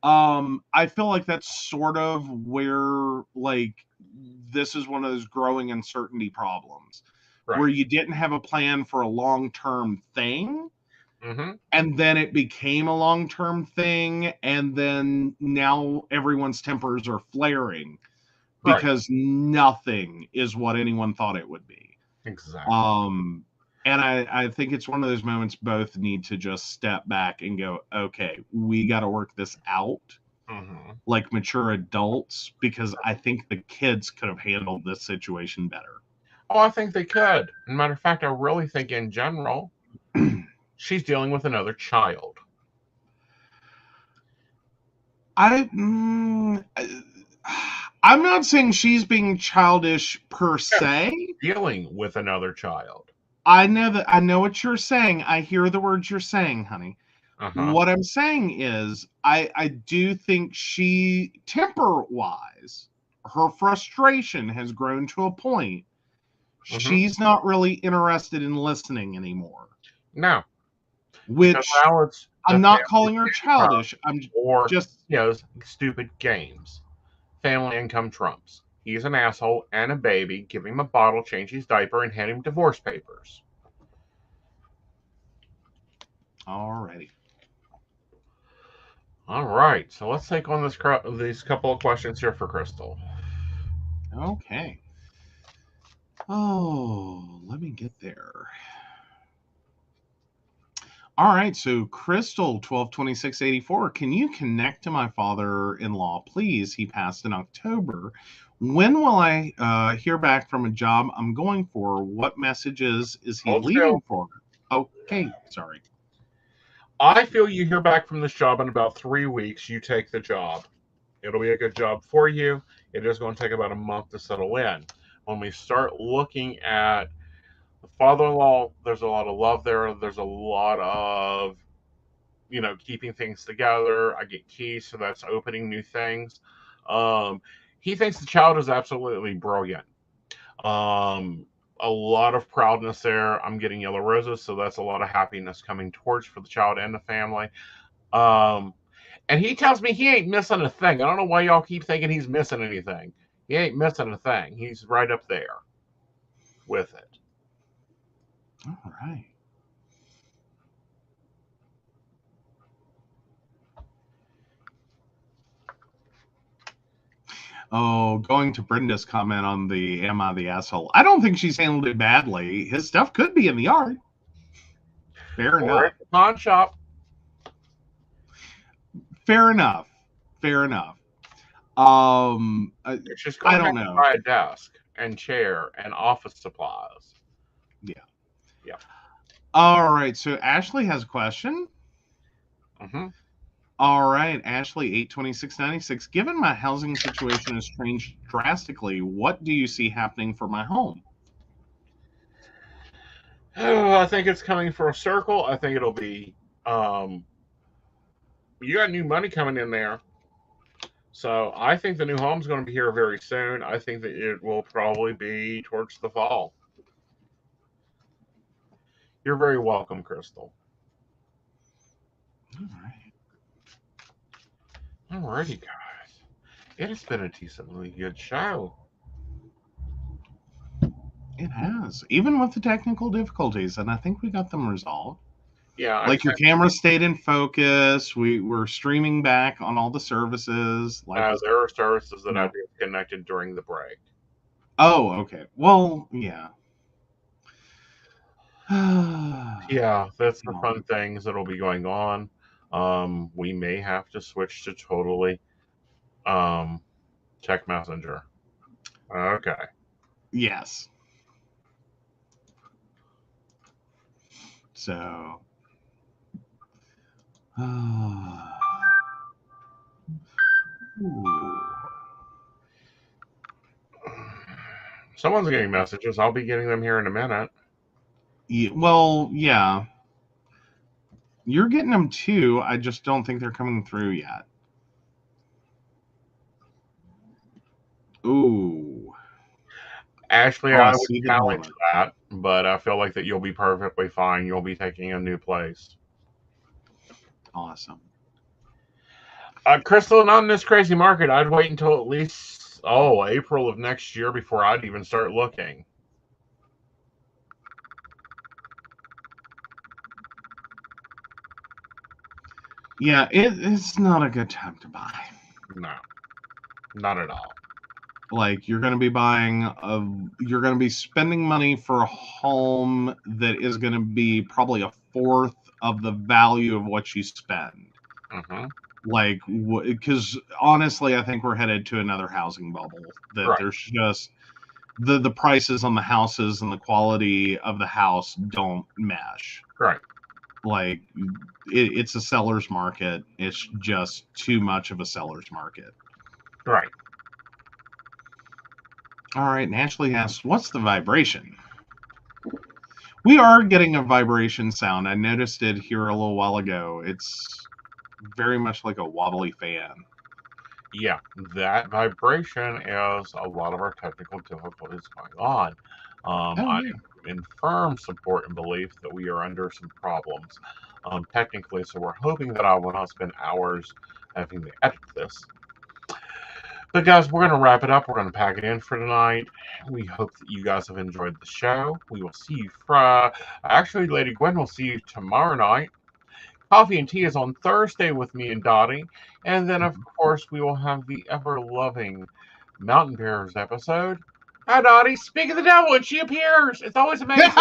I feel like that's sort of where like this is one of those growing uncertainty problems where Right. you didn't have a plan for a long-term thing, Mm-hmm. and then it became a long-term thing, and then now everyone's tempers are flaring Right. because nothing is what anyone thought it would be. Exactly. And I think it's one of those moments both need to just step back and go, okay, we got to work this out Mm-hmm. like mature adults, because I think the kids could have handled this situation better. Oh, I think they could. As a matter of fact, I really think in general, she's dealing with another child. I'm not saying she's being childish per se. Dealing with another child. I know what you're saying. I hear the words you're saying, honey. Uh-huh. What I'm saying is I do think she, temper wise, her frustration has grown to a point. Mhm. She's not really interested in listening anymore. No. Which Because now it's I'm the not family calling her childish. I'm or just stupid games. Family income trumps. He's an asshole and a baby. Give him a bottle, change his diaper, and hand him divorce papers. alrighty. All right, so let's take on these couple of questions here for Crystal. Okay. Oh, let me get there. All right, so Crystal 122684, can you connect to my father-in-law, please? He passed in October. When will I hear back from a job I'm going for? What messages is he Hold leaving still. for? Okay, sorry. I feel you hear back from this job in about 3 weeks. You take the job. It'll be a good job for you. It is going to take about a month to settle in. When we start looking at the father-in-law, there's a lot of love there. There's a lot of, keeping things together. I get keys, so that's opening new things. He thinks the child is absolutely brilliant. A lot of proudness there. I'm getting yellow roses, so that's a lot of happiness coming towards for the child and the family. And he tells me he ain't missing a thing. I don't know why y'all keep thinking he's missing anything. He ain't missing a thing. He's right up there with it. All right. Oh, going to Brenda's comment on the am I the asshole? I don't think she's handled it badly. His stuff could be in the yard. Fair Or enough. at the pawn shop. Fair enough. It's just I going don't back to know. buy a desk and chair and office supplies. Yeah. All right. So Ashley has a question. Mm-hmm. All right, Ashley, 82696. Given my housing situation has changed drastically, what do you see happening for my home? Oh, I think it's coming for a circle. I think it'll be you got new money coming in there. So I think the new home's going to be here very soon. I think that it will probably be towards the fall. You're very welcome, Crystal. All right. Alrighty, guys. It has been a decently good show. It has, even with the technical difficulties, and I think we got them resolved. Yeah, Like your camera stayed in focus. We were streaming back on all the services. there are services that I've disconnected during the break. Oh, okay. Well, yeah. Yeah, that's the fun things that'll be going on. We may have to switch to totally check Messenger. Okay. Yes. So. Someone's getting messages. I'll be getting them here in a minute. Yeah, well, yeah. You're getting them too. I just don't think they're coming through yet. Ooh. Ashley, I would challenge that, but I feel like that you'll be perfectly fine. You'll be taking a new place. Awesome. Crystal, not in this crazy market. I'd wait until at least April of next year before I'd even start looking. Yeah, it's not a good time to buy. No, not at all. Like, you're going to be you're going to be spending money for a home that is going to be probably a fourth of the value of what you spend. Mm-hmm. Like, because honestly, I think we're headed to another housing bubble. That Right. There's just the prices on the houses and the quality of the house don't mesh. Right. Like, it's a seller's market. It's just too much of a seller's market. Right. All right, and Ashley asks, what's the vibration? We are getting a vibration sound. I noticed it here a little while ago. It's very much like a wobbly fan. Yeah, that vibration is a lot of our technical difficulties going on. I'm in firm support and belief that we are under some problems technically, so we're hoping that I will not spend hours having to edit this. But guys, we're going to wrap it up. We're going to pack it in for tonight. We hope that you guys have enjoyed the show. We will see you actually, Lady Gwen will see you tomorrow night. Coffee and Tea is on Thursday with me and Dottie. And then, of course, we will have the ever-loving Mountain Bears episode. Hi, Dottie. Speak of the devil, and she appears. It's always amazing.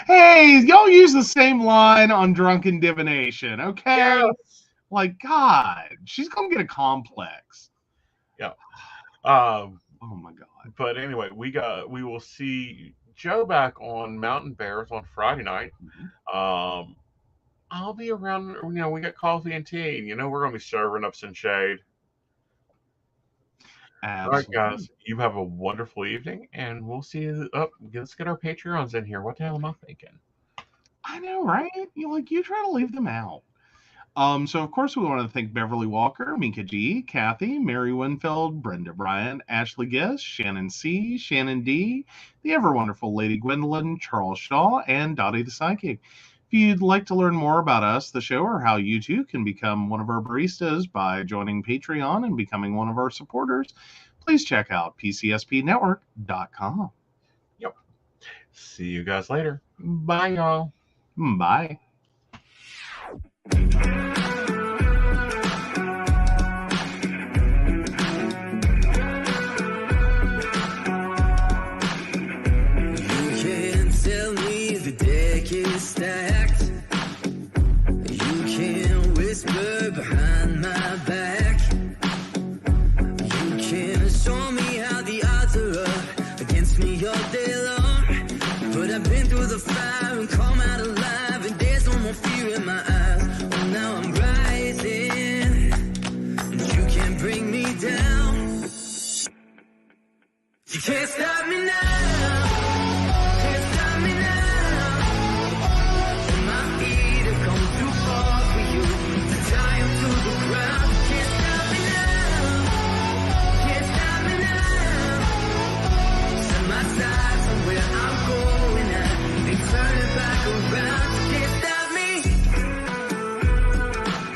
Hey, y'all use the same line on Drunken Divination, okay? Yes. Like, God, she's going to get a complex. Yeah. Oh, my God. But anyway, we will see Joe back on Mountain Bears on Friday night. Mm-hmm. I'll be around. We got coffee and tea. We're going to be serving up some shade. Absolutely. All right, guys. You have a wonderful evening, and we'll see you. Let's get our Patreons in here. What the hell am I thinking? I know, right? You try to leave them out. So, of course, we want to thank Beverly Walker, Mika G, Kathy, Mary Winfield, Brenda Bryant, Ashley Guest, Shannon C, Shannon D, the ever-wonderful Lady Gwendolyn, Charles Shaw, and Dottie the Psychic. If you'd like to learn more about us, the show, or how you too can become one of our baristas by joining Patreon and becoming one of our supporters, please check out PCSPnetwork.com. Yep. See you guys later. Bye, y'all. Bye. Stacked. You can whisper behind my back. You can show me how the odds are up against me all day long. But I've been through the fire and come out alive, and there's no more fear in my eyes. Oh, now I'm rising, and you can't bring me down. You can't stop me now.